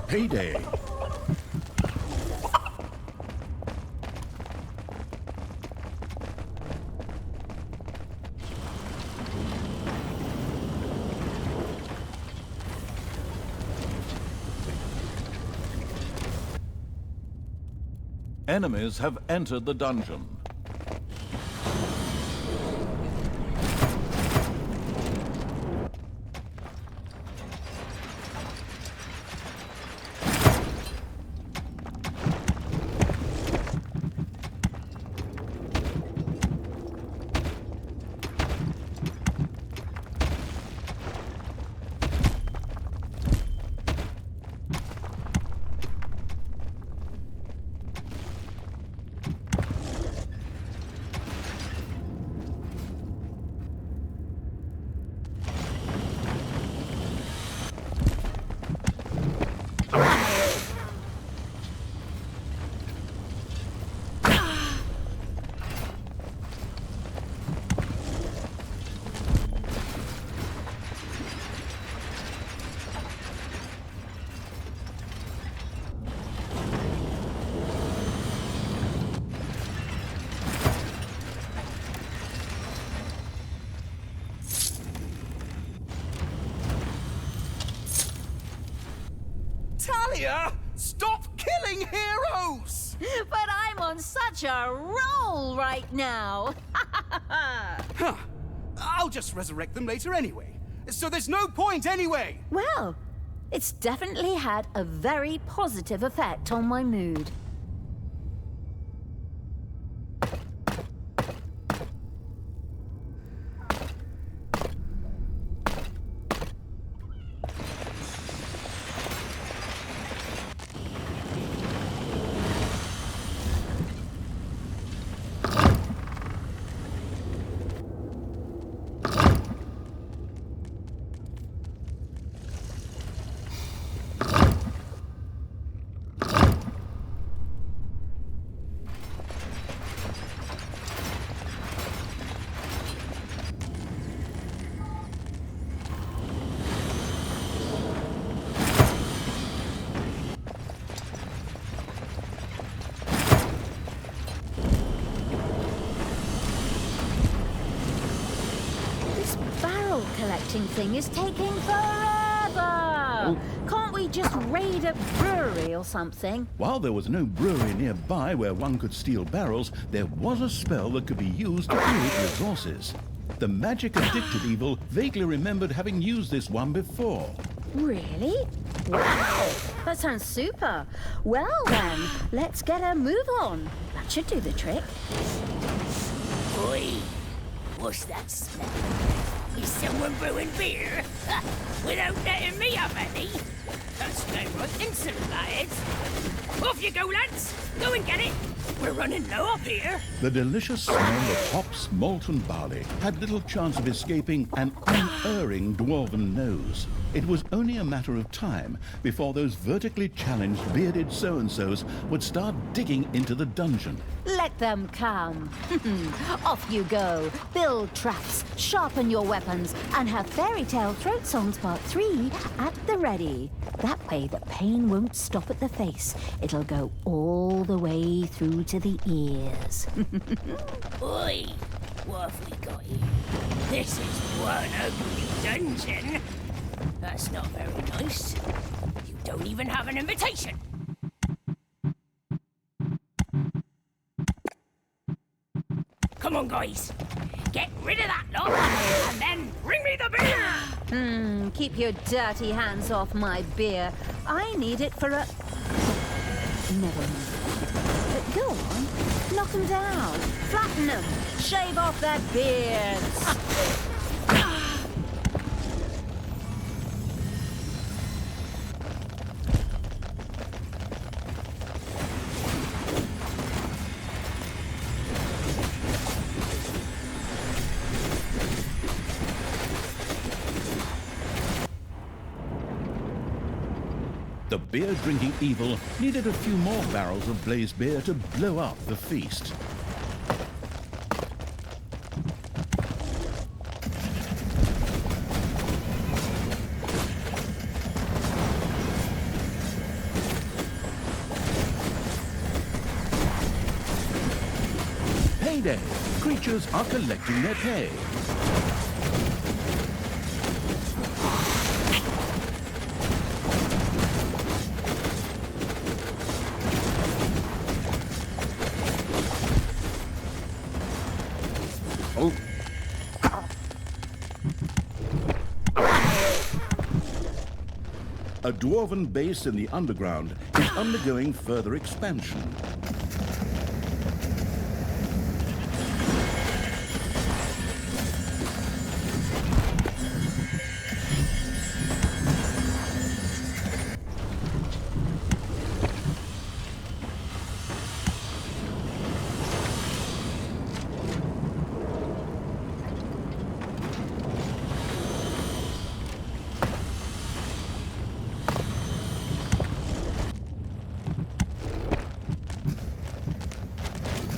[SPEAKER 1] Payday.
[SPEAKER 6] Enemies have entered the dungeon.
[SPEAKER 2] Talia, stop killing heroes!
[SPEAKER 5] But I'm on such a roll right now.
[SPEAKER 2] Huh. I'll just resurrect them later anyway. So there's no point anyway.
[SPEAKER 5] Well, it's definitely had a very positive effect on my mood. Collecting thing is taking forever! Can't we just raid a brewery or something?
[SPEAKER 1] While there was no brewery nearby where one could steal barrels, there was a spell that could be used to create resources. The magic-addicted evil vaguely remembered having used this one before.
[SPEAKER 5] Really? Wow, that sounds super. Well then, let's get a move on. That should do the trick.
[SPEAKER 7] Oi, what's that smell? Is someone brewing beer? Without letting me have any? That's no right insult, lads. Off you go, lads. Go and get it. We're running low up here.
[SPEAKER 1] The delicious smell of hops, malt and barley had little chance of escaping an unerring dwarven nose. It was only a matter of time before those vertically challenged bearded so-and-sos would start digging into the dungeon.
[SPEAKER 5] Let them come. Off you go. Build traps, sharpen your weapons, and have Fairy Tale Throat Songs Part 3 at the ready. That way the pain won't stop at the face. It'll go all the way through to the ears.
[SPEAKER 7] Oi, what have we got here? This is one ugly dungeon. That's not very nice. You don't even have an invitation. Come on, guys. Get rid of that lot, and then bring me the beer!
[SPEAKER 5] Keep your dirty hands off my beer. I need it for a... Never mind. Go on. Knock them down. Flatten them. Shave off their beards.
[SPEAKER 1] The beer-drinking evil needed a few more barrels of blazed beer to blow up the feast. Payday! Creatures are collecting their pay. A dwarven base in the underground is undergoing further expansion.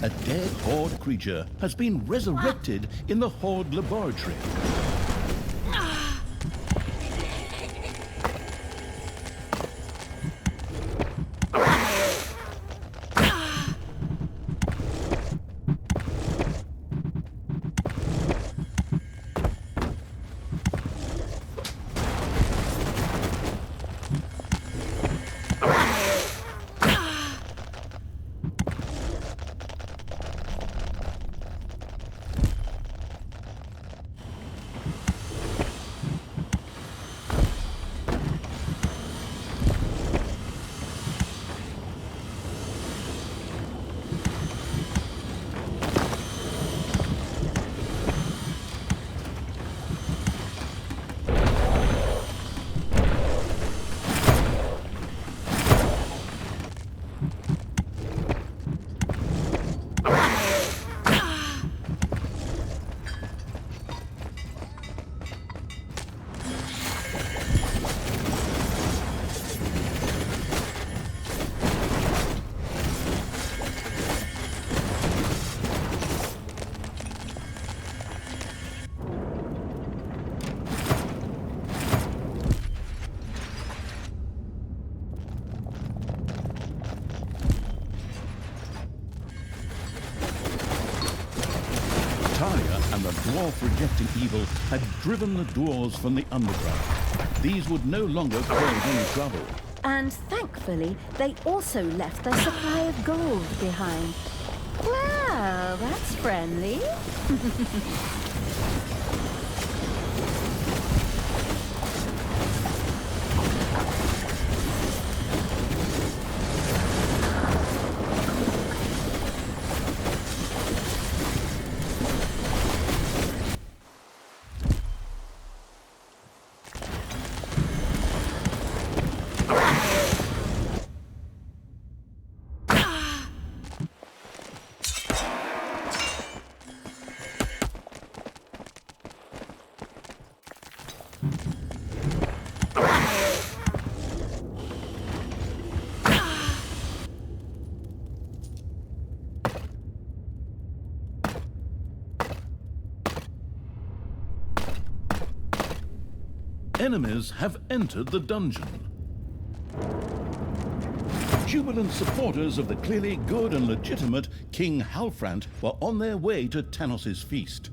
[SPEAKER 1] A dead Horde creature has been resurrected in the Horde laboratory. And the dwarf-rejecting evil had driven the dwarves from the underground. These would no longer cause any trouble.
[SPEAKER 5] And thankfully, they also left their supply of gold behind. Well, that's friendly.
[SPEAKER 1] Enemies have entered the dungeon. Jubilant supporters of the clearly good and legitimate King Halfrant were on their way to Tanos's feast.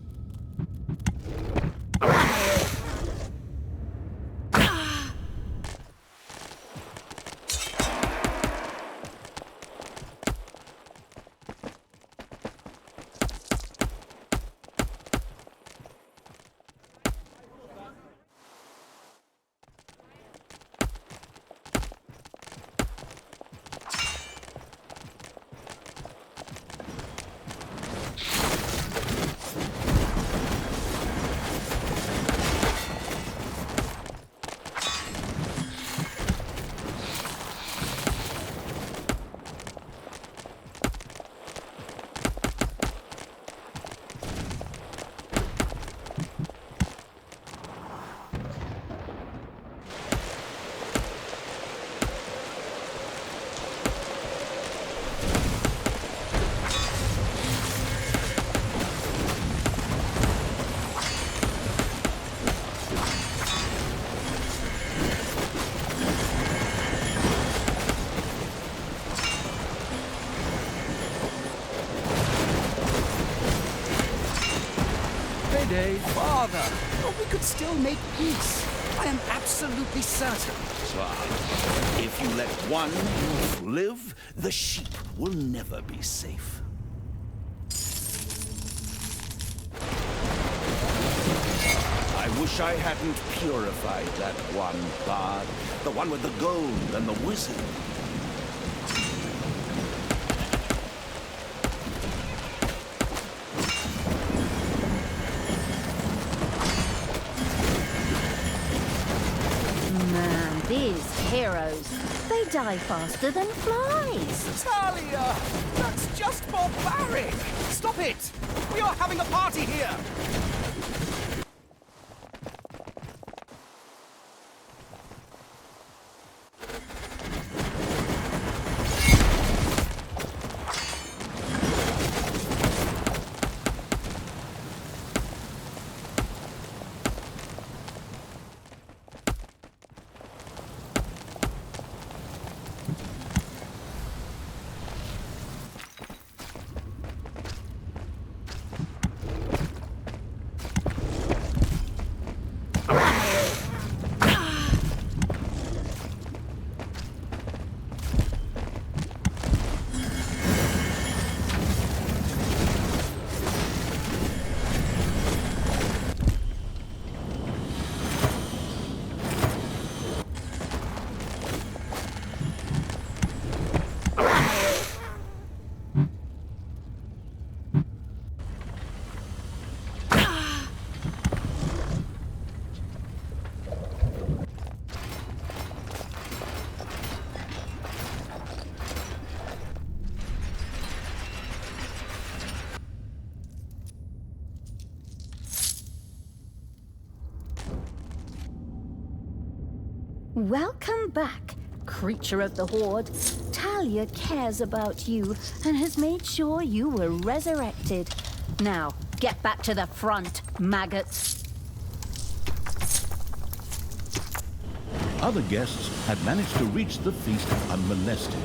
[SPEAKER 2] Father, but we could still make peace. I am absolutely certain.
[SPEAKER 3] If you let one wolf live, the sheep will never be safe. I wish I hadn't purified that one bard. The one with the gold and the wizard.
[SPEAKER 5] These heroes, they die faster than flies.
[SPEAKER 2] Talia! That's just barbaric! Stop it! We are having a party here!
[SPEAKER 5] Welcome back, creature of the Horde. Talia cares about you and has made sure you were resurrected. Now, get back to the front, maggots.
[SPEAKER 1] Other guests had managed to reach the feast unmolested.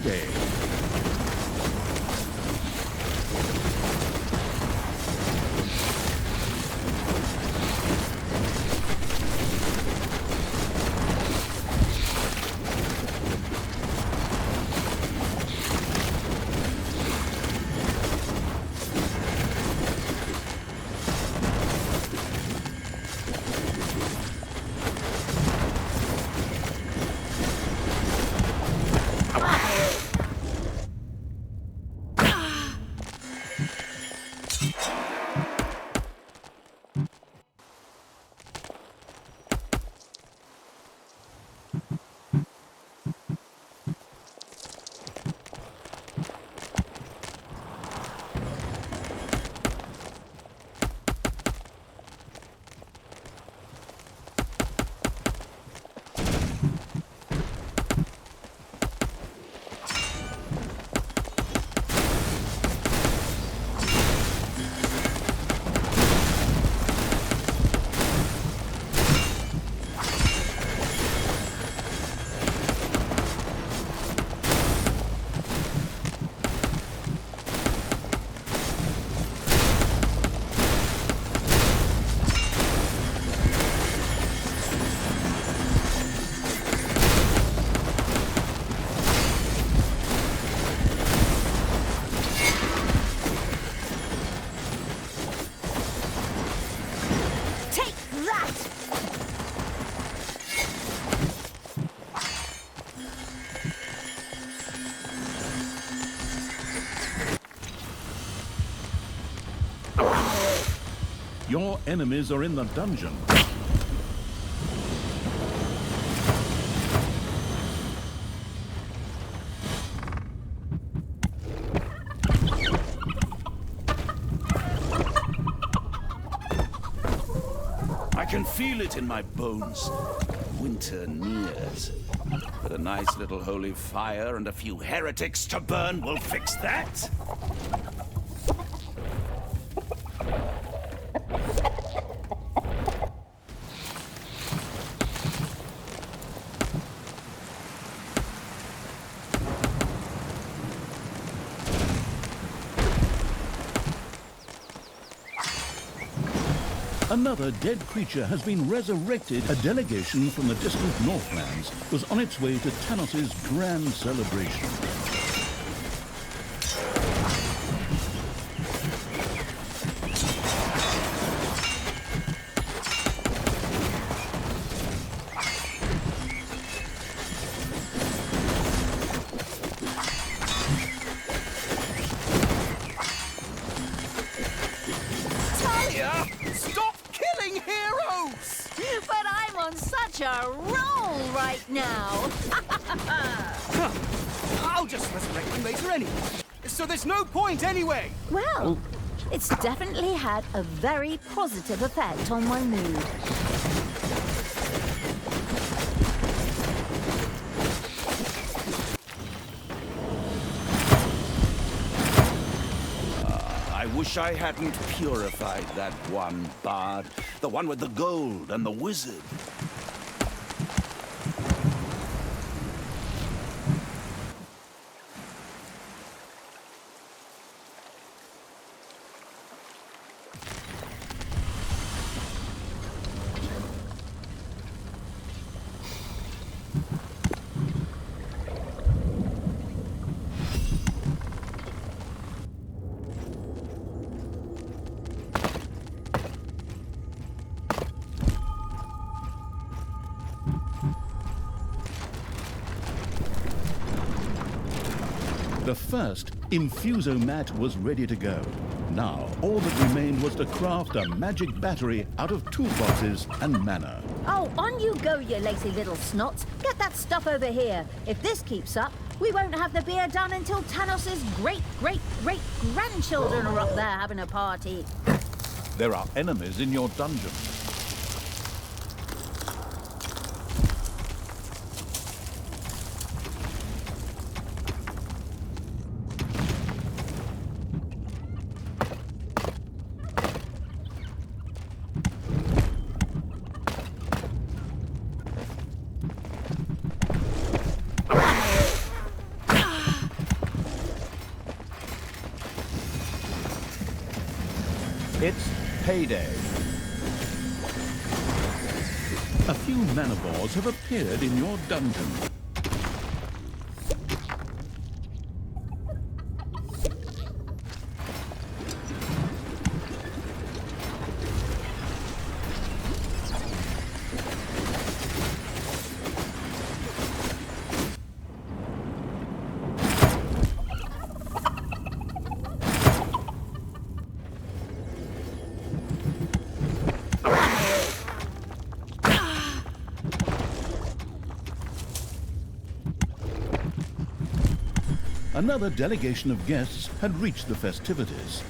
[SPEAKER 1] day. Your enemies are in the dungeon.
[SPEAKER 3] I can feel it in my bones. Winter nears. But a nice little holy fire and a few heretics to burn will fix that.
[SPEAKER 1] Another dead creature has been resurrected. A delegation from the distant Northlands was on its way to Tanos' grand celebration.
[SPEAKER 2] Stop killing heroes!
[SPEAKER 5] But I'm on such a roll right now.
[SPEAKER 2] I'll just resurrect them later anyway. So there's no point anyway.
[SPEAKER 5] Well, it's definitely had a very positive effect on my mood.
[SPEAKER 3] I wish I hadn't purified that one bard. The one with the gold and the wizard.
[SPEAKER 1] The first infusomat was ready to go. Now, all that remained was to craft a magic battery out of toolboxes and mana.
[SPEAKER 5] Oh, on you go, you lazy little snots. Get that stuff over here. If this keeps up, we won't have the beer done until Tanos' great-great-great-grandchildren are up there having a party.
[SPEAKER 6] There are enemies in your dungeon. It's payday.
[SPEAKER 1] A few manivores have appeared in your dungeon. Another delegation of guests had reached the festivities.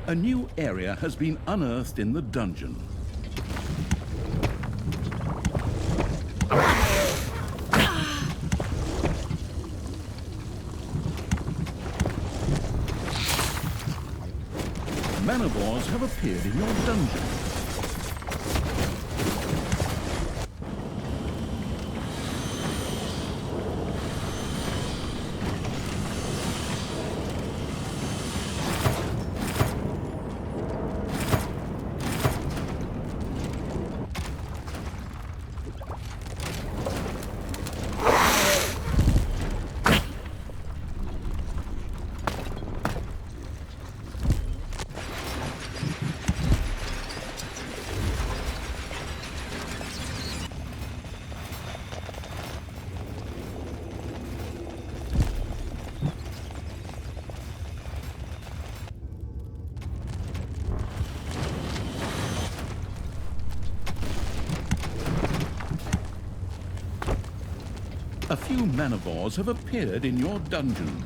[SPEAKER 1] A new area has been unearthed in the dungeon. Manivores have appeared in your dungeon. A few manivores have appeared in your dungeon.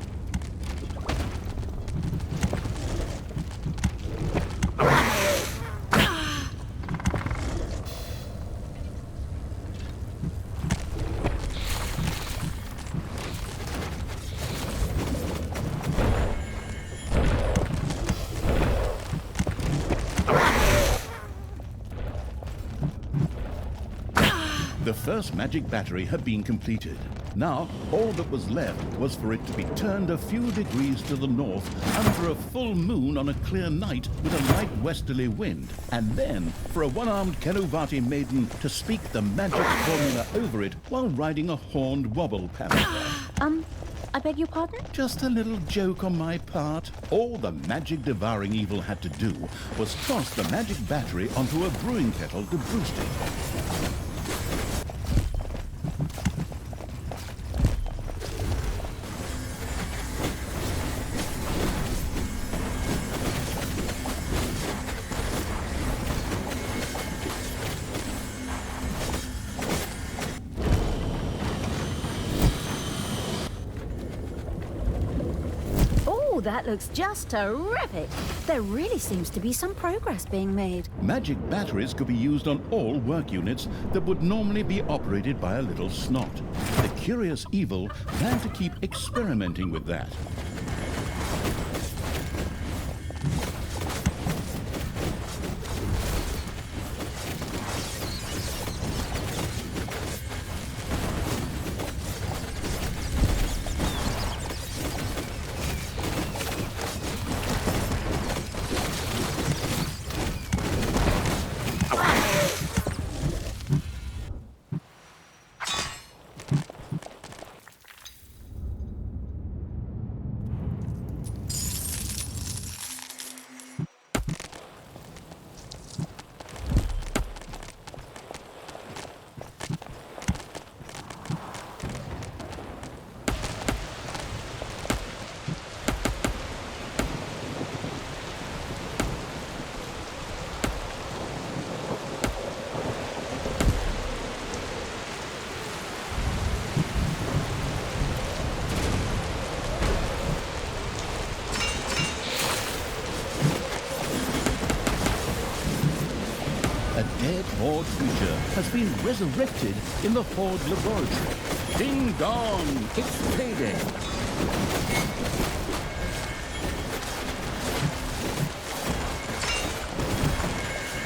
[SPEAKER 1] The first magic battery had been completed. Now, all that was left was for it to be turned a few degrees to the north under a full moon on a clear night with a light westerly wind, and then for a one-armed Kenuvati maiden to speak the magic formula over it while riding a horned wobble panther.
[SPEAKER 5] I beg your pardon?
[SPEAKER 1] Just a little joke on my part. All the magic devouring evil had to do was toss the magic battery onto a brewing kettle to boost it.
[SPEAKER 5] That looks just terrific. There really seems to be some progress being made.
[SPEAKER 1] Magic batteries could be used on all work units that would normally be operated by a little snot. The curious evil planned to keep experimenting with that. has been resurrected in the Horde laboratory. Ding dong! It's payday!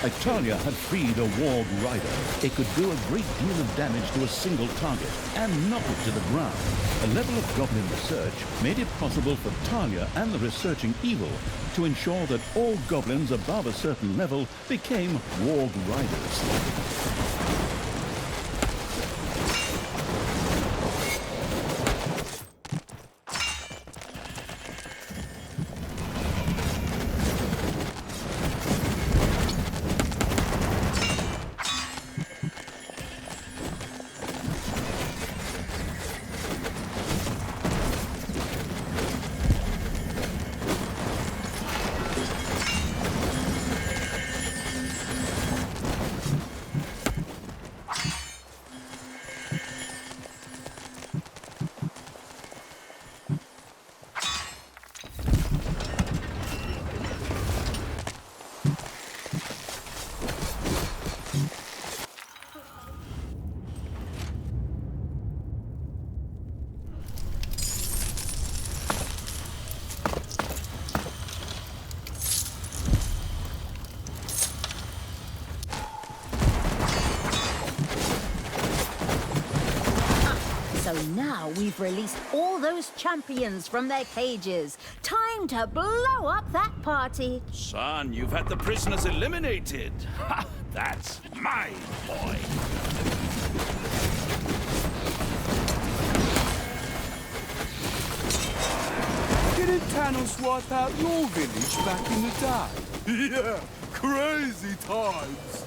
[SPEAKER 1] Italia had freed a warg rider. It could do a great deal of damage to a single target and knock it to the ground. A level of goblin research made it possible for Talia and the researching evil to ensure that all goblins above a certain level became warg riders.
[SPEAKER 5] So now we've released all those champions from their cages. Time to blow up that party.
[SPEAKER 3] Son, you've had the prisoners eliminated. Ha! That's my boy.
[SPEAKER 2] Didn't Thanos wipe out your village back in the day? Yeah, crazy times.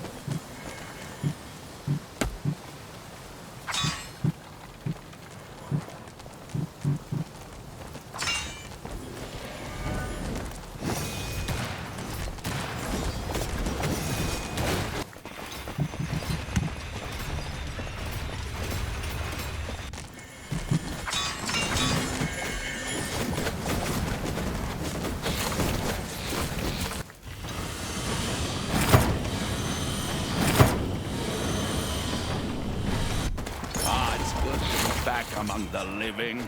[SPEAKER 3] Among the living.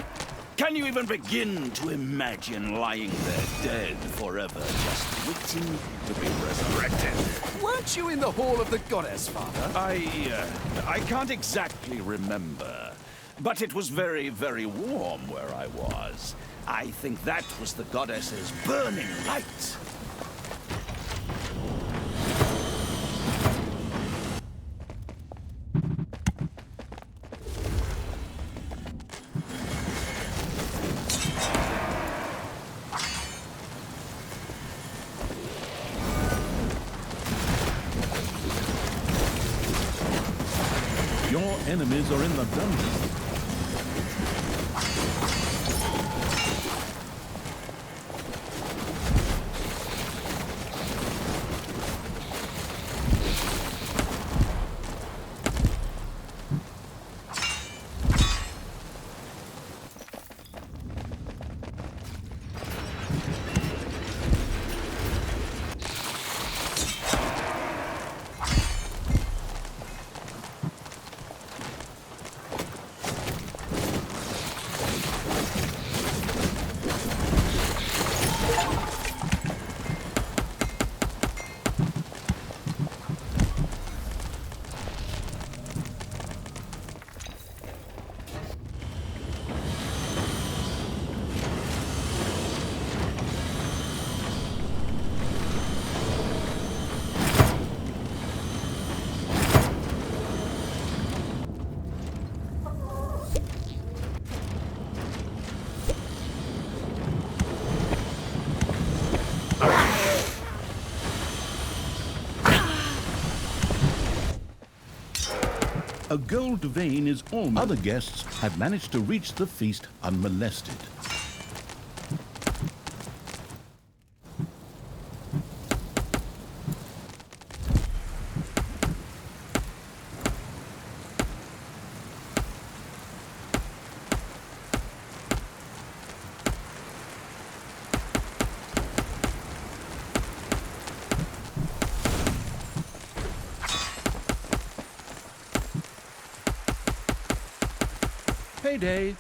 [SPEAKER 3] Can you even begin to imagine lying there dead forever, just waiting to be resurrected?
[SPEAKER 2] Weren't you in the Hall of the Goddess, Father?
[SPEAKER 3] I can't exactly remember, but it was very, very warm where I was. I think that was the Goddess's burning light.
[SPEAKER 1] Your enemies are in the dungeon. A gold vein is almost... Other guests had managed to reach the feast unmolested.
[SPEAKER 6] Payday.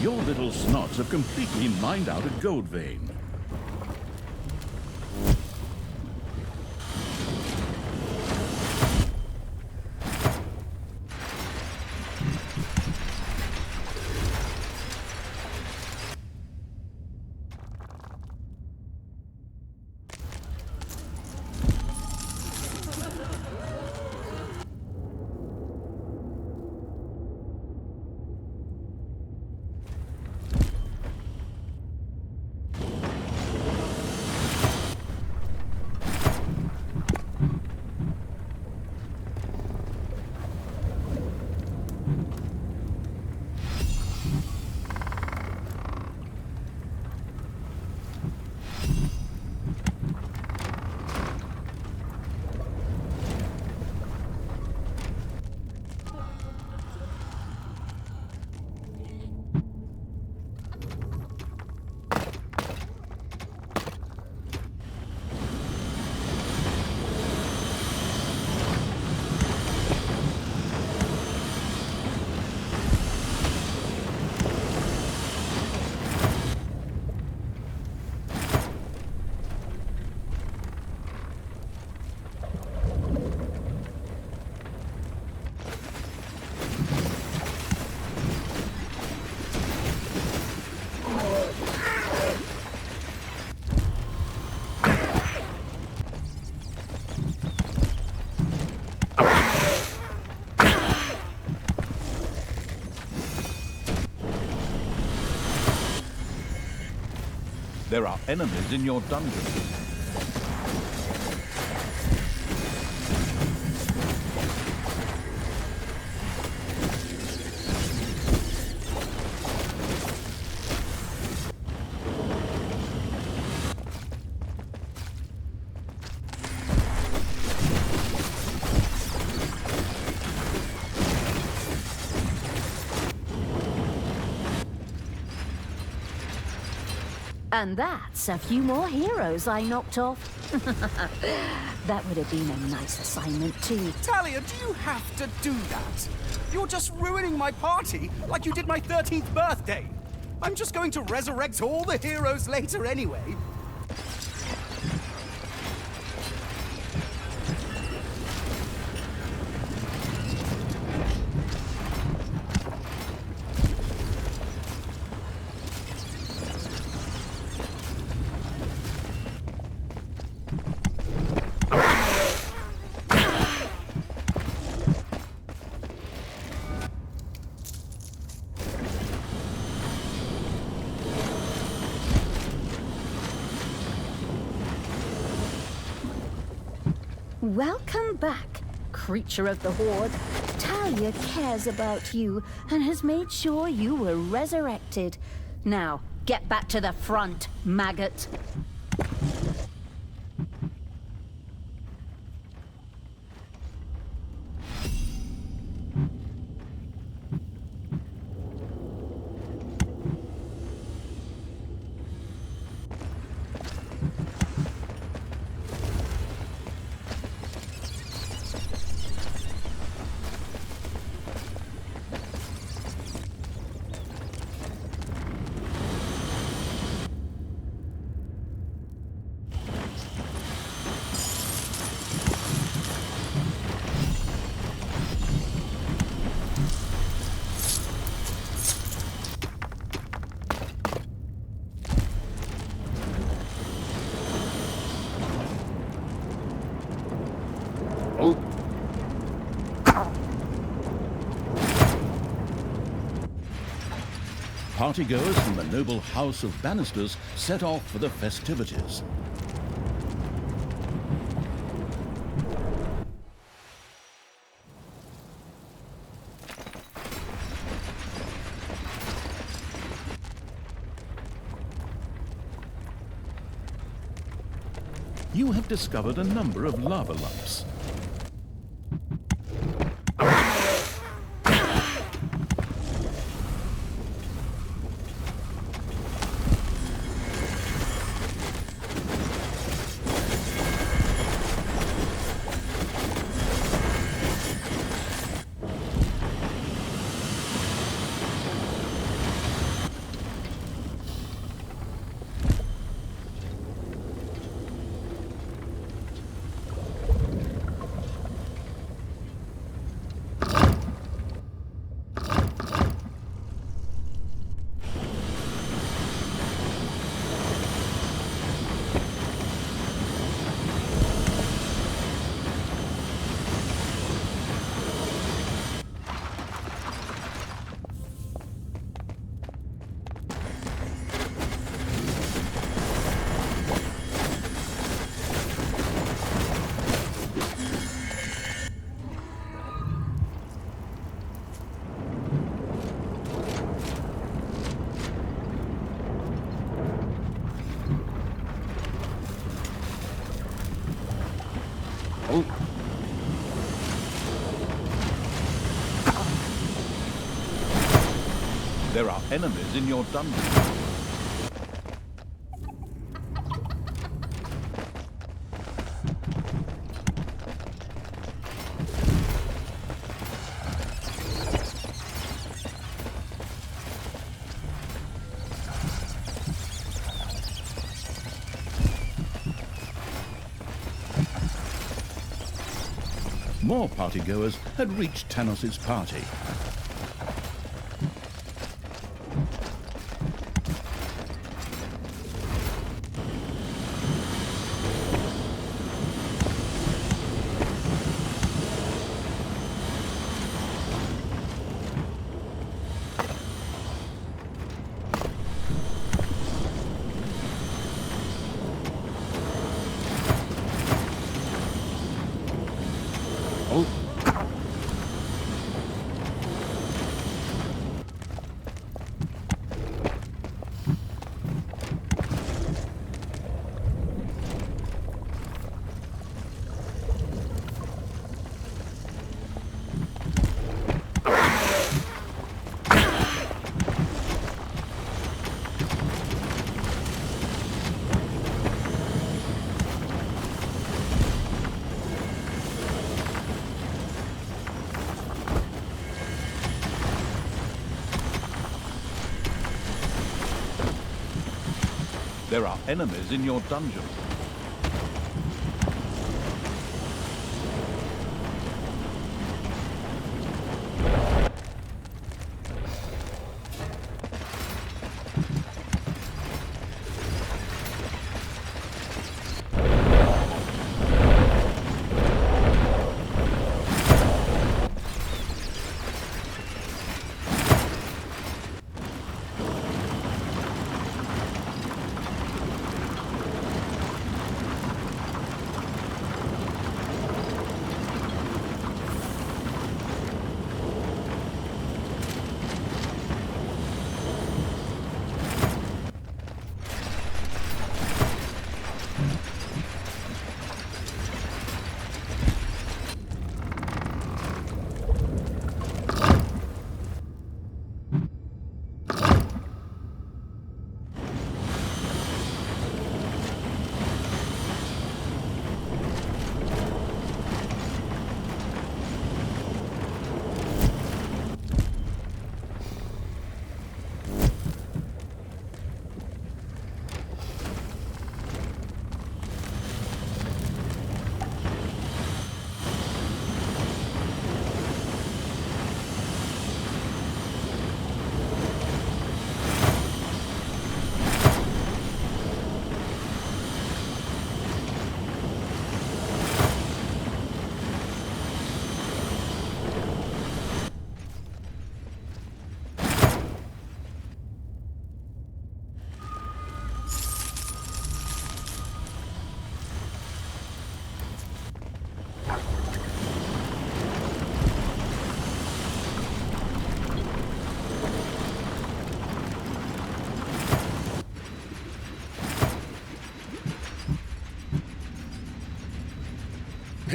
[SPEAKER 1] Your little snots have completely mined out a gold vein.
[SPEAKER 6] There are enemies in your dungeon.
[SPEAKER 5] And that's a few more heroes I knocked off. That would have been a nice assignment too.
[SPEAKER 2] Talia, do you have to do that? You're just ruining my party like you did my 13th birthday. I'm just going to resurrect all the heroes later anyway.
[SPEAKER 5] Welcome back, creature of the Horde. Talia cares about you and has made sure you were resurrected. Now, get back to the front, maggot.
[SPEAKER 1] Partygoers from the noble house of Bannisters set off for the festivities. You have discovered a number of lava lumps.
[SPEAKER 6] There are enemies in your dungeon.
[SPEAKER 1] More partygoers had reached Tanos's party.
[SPEAKER 6] There are enemies in your dungeon.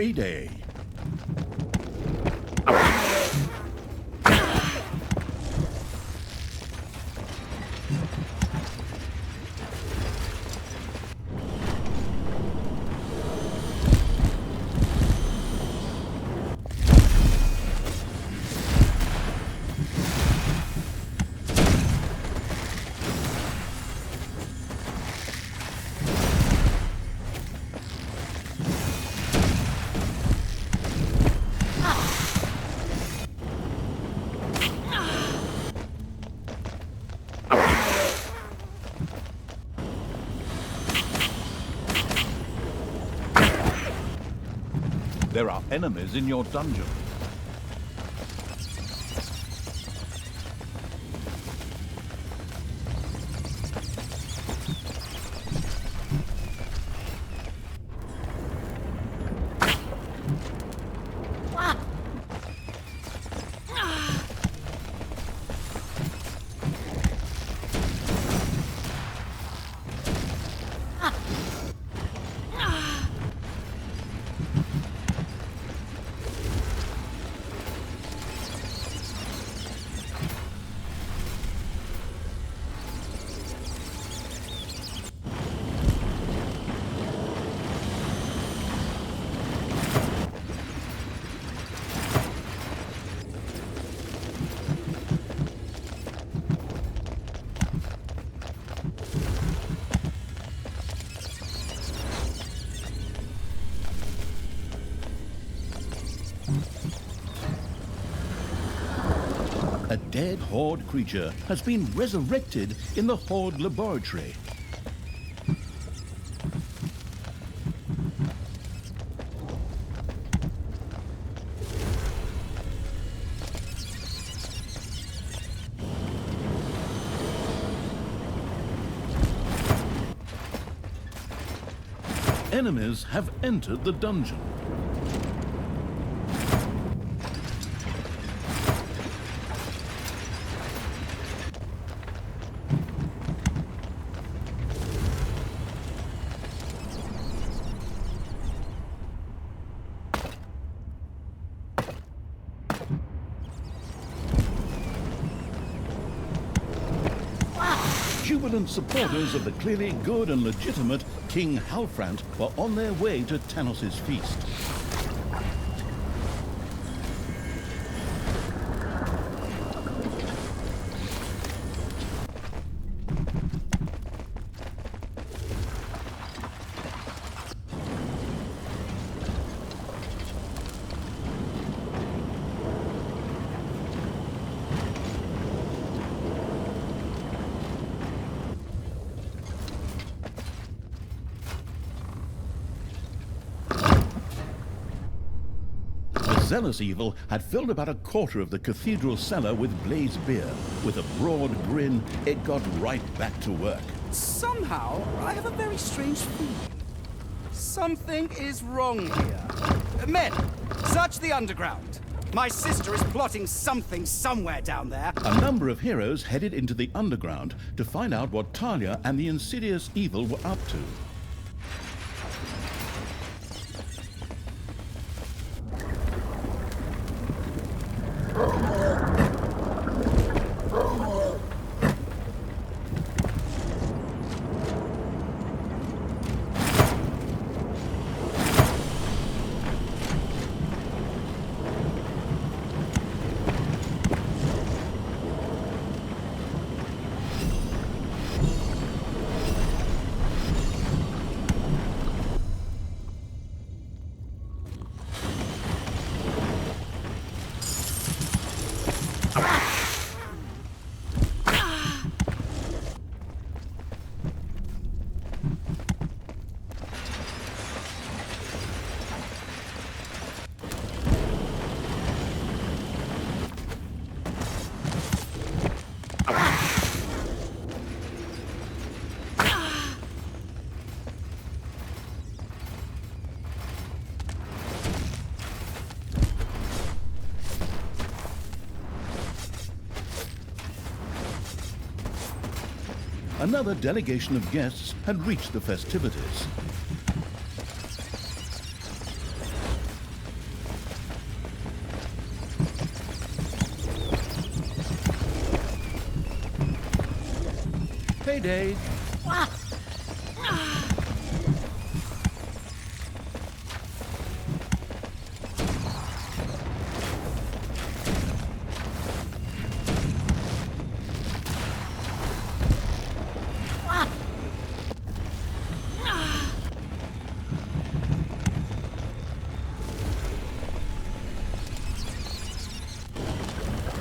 [SPEAKER 1] payday.
[SPEAKER 6] There are enemies in your dungeon. A dead Horde creature has been resurrected in the Horde laboratory. Enemies have entered the dungeon. Jubilant supporters of the clearly good and legitimate King Halfrant were on their way to Tanos' feast. Zealous evil had filled about a quarter of the cathedral cellar with blaze beer. With a broad grin, it got right back to work.
[SPEAKER 2] Somehow, I have a very strange feeling. Something is wrong here. Men, search the underground. My sister is plotting something somewhere down there.
[SPEAKER 1] A number of heroes headed into the underground to find out what Talia and the insidious evil were up to. Another delegation of guests had reached the festivities. Payday.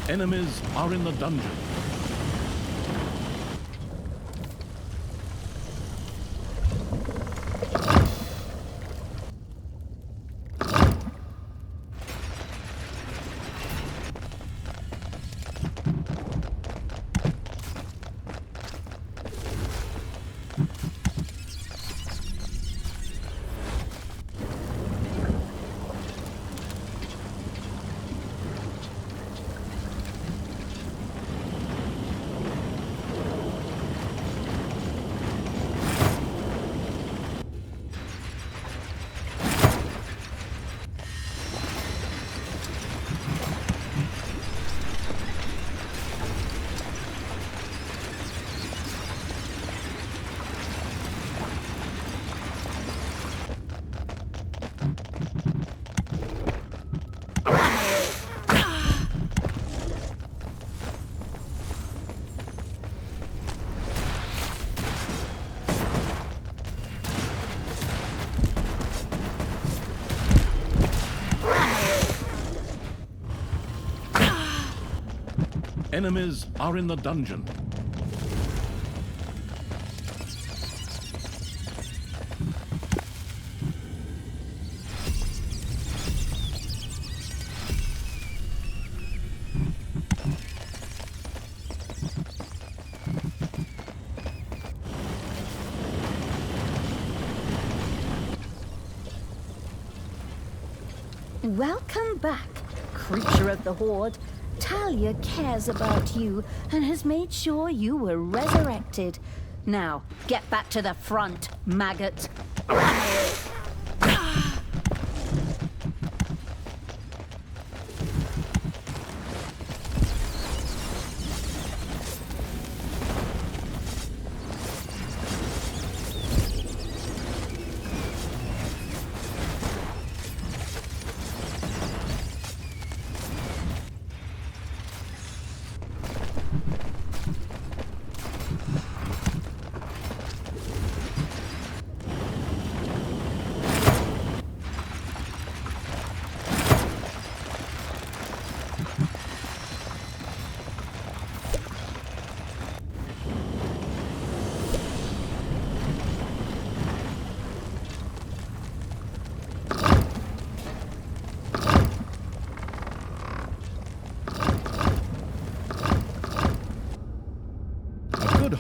[SPEAKER 1] Enemies are in the dungeon. Enemies are in the dungeon.
[SPEAKER 5] Welcome back, creature of the Horde. Talia cares about you and has made sure you were resurrected. Now, get back to the front, maggot.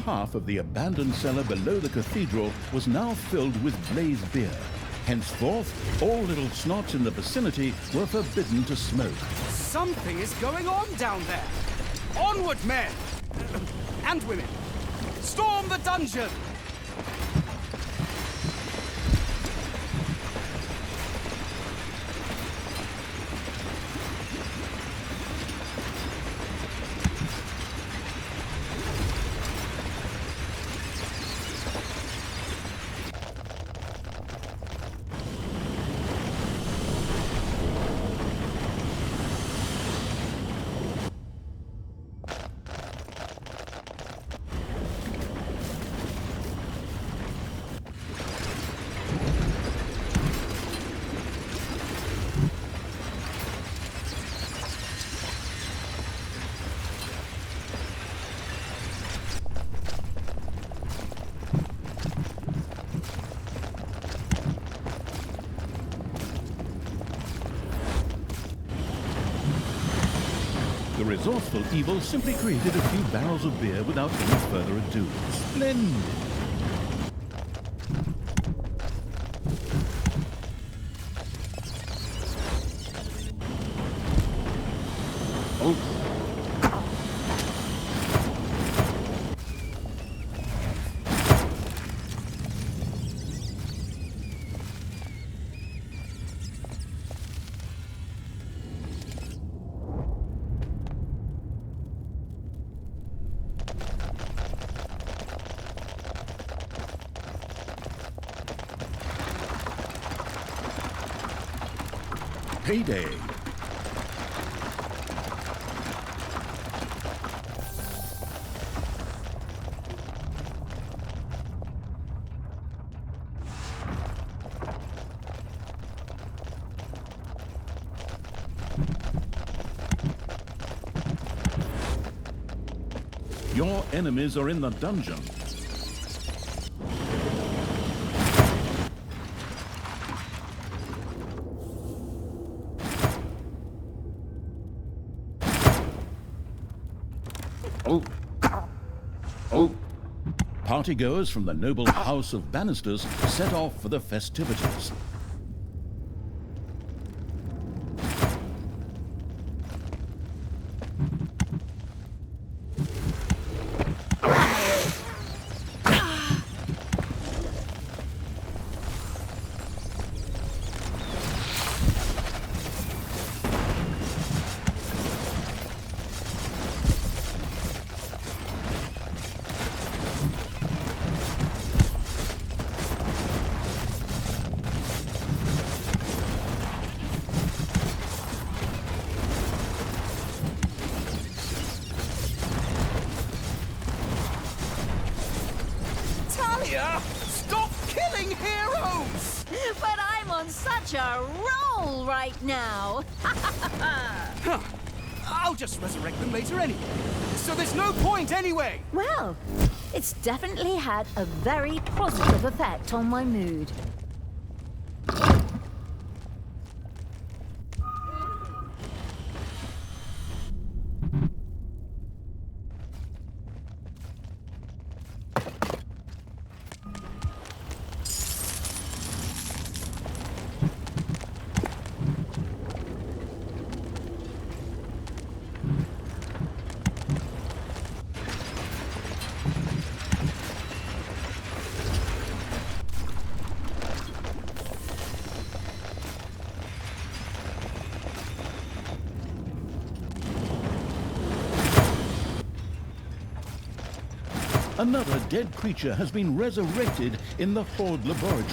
[SPEAKER 1] Half of the abandoned cellar below the cathedral was now filled with blaze beer. Henceforth, all little snots in the vicinity were forbidden to smoke.
[SPEAKER 2] Something is going on down there. Onward, men! And women. Storm the dungeon!
[SPEAKER 1] The resourceful evil simply created a few barrels of beer without any further ado. Splendid! payday. Your enemies are in the dungeon. Partygoers from the noble house of Bannisters set off for the festivities.
[SPEAKER 2] Stop killing heroes!
[SPEAKER 5] But I'm on such a roll right now.
[SPEAKER 2] Huh. I'll just resurrect them later anyway. So there's no point anyway!
[SPEAKER 5] Well, it's definitely had a very positive effect on my mood.
[SPEAKER 1] Another dead creature has been resurrected in the Horde laboratory.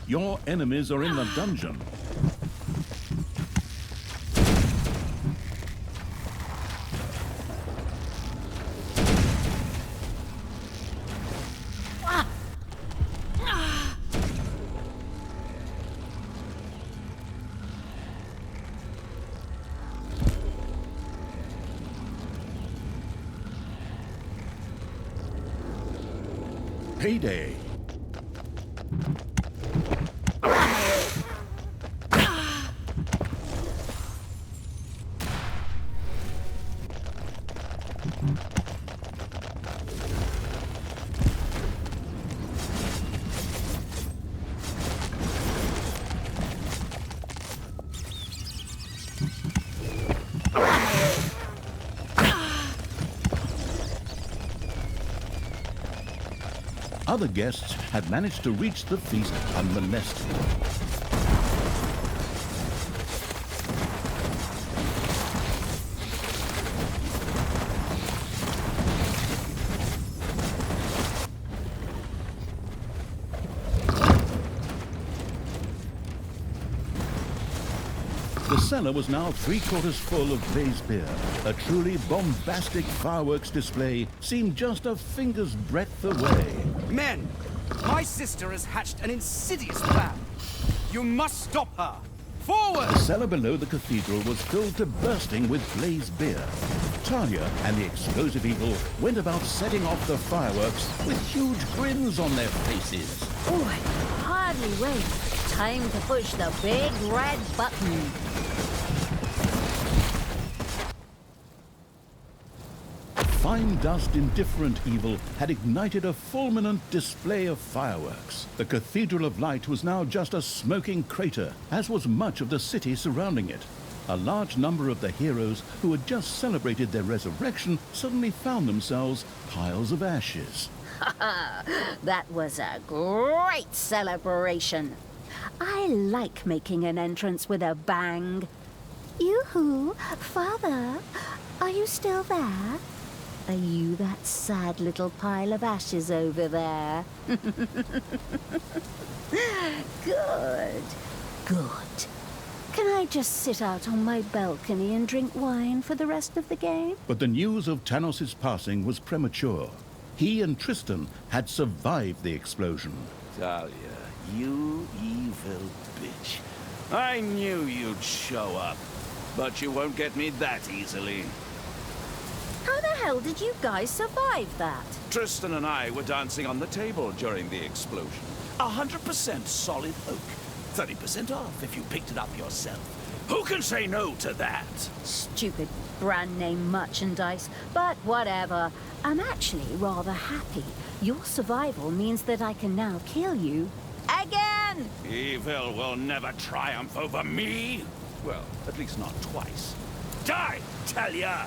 [SPEAKER 1] Your enemies are in the dungeon. Payday. Other guests had managed to reach the feast unmolested. The cellar was now 3/4 full of blazed beer. A truly bombastic fireworks display seemed just a finger's breadth away.
[SPEAKER 2] Men, my sister has hatched an insidious plan. You must stop her. Forward!
[SPEAKER 1] The cellar below the cathedral was filled to bursting with blazed beer. Talia and the explosive evil went about setting off the fireworks with huge grins on their faces.
[SPEAKER 5] Oh, I can hardly wait. Time to push the big red button.
[SPEAKER 1] Fine dust indifferent evil had ignited a fulminant display of fireworks. The Cathedral of Light was now just a smoking crater, as was much of the city surrounding it. A large number of the heroes who had just celebrated their resurrection suddenly found themselves piles of ashes.
[SPEAKER 5] That was a great celebration. I like making an entrance with a bang. Yoo-hoo! Father, are you still there? Are you that sad little pile of ashes over there? Good. Good. Can I just sit out on my balcony and drink wine for the rest of the game?
[SPEAKER 1] But the news of Tanos' passing was premature. He and Tristan had survived the explosion.
[SPEAKER 3] Talia, you evil bitch. I knew you'd show up, but you won't get me that easily.
[SPEAKER 5] How the hell did you guys survive that?
[SPEAKER 3] Tristan and I were dancing on the table during the explosion. 100% solid oak. 30% off if you picked it up yourself. Who can say no to that?
[SPEAKER 5] Stupid brand name merchandise, but whatever. I'm actually rather happy. Your survival means that I can now kill you again!
[SPEAKER 3] Evil will never triumph over me. Well, at least not twice. Die, Talia!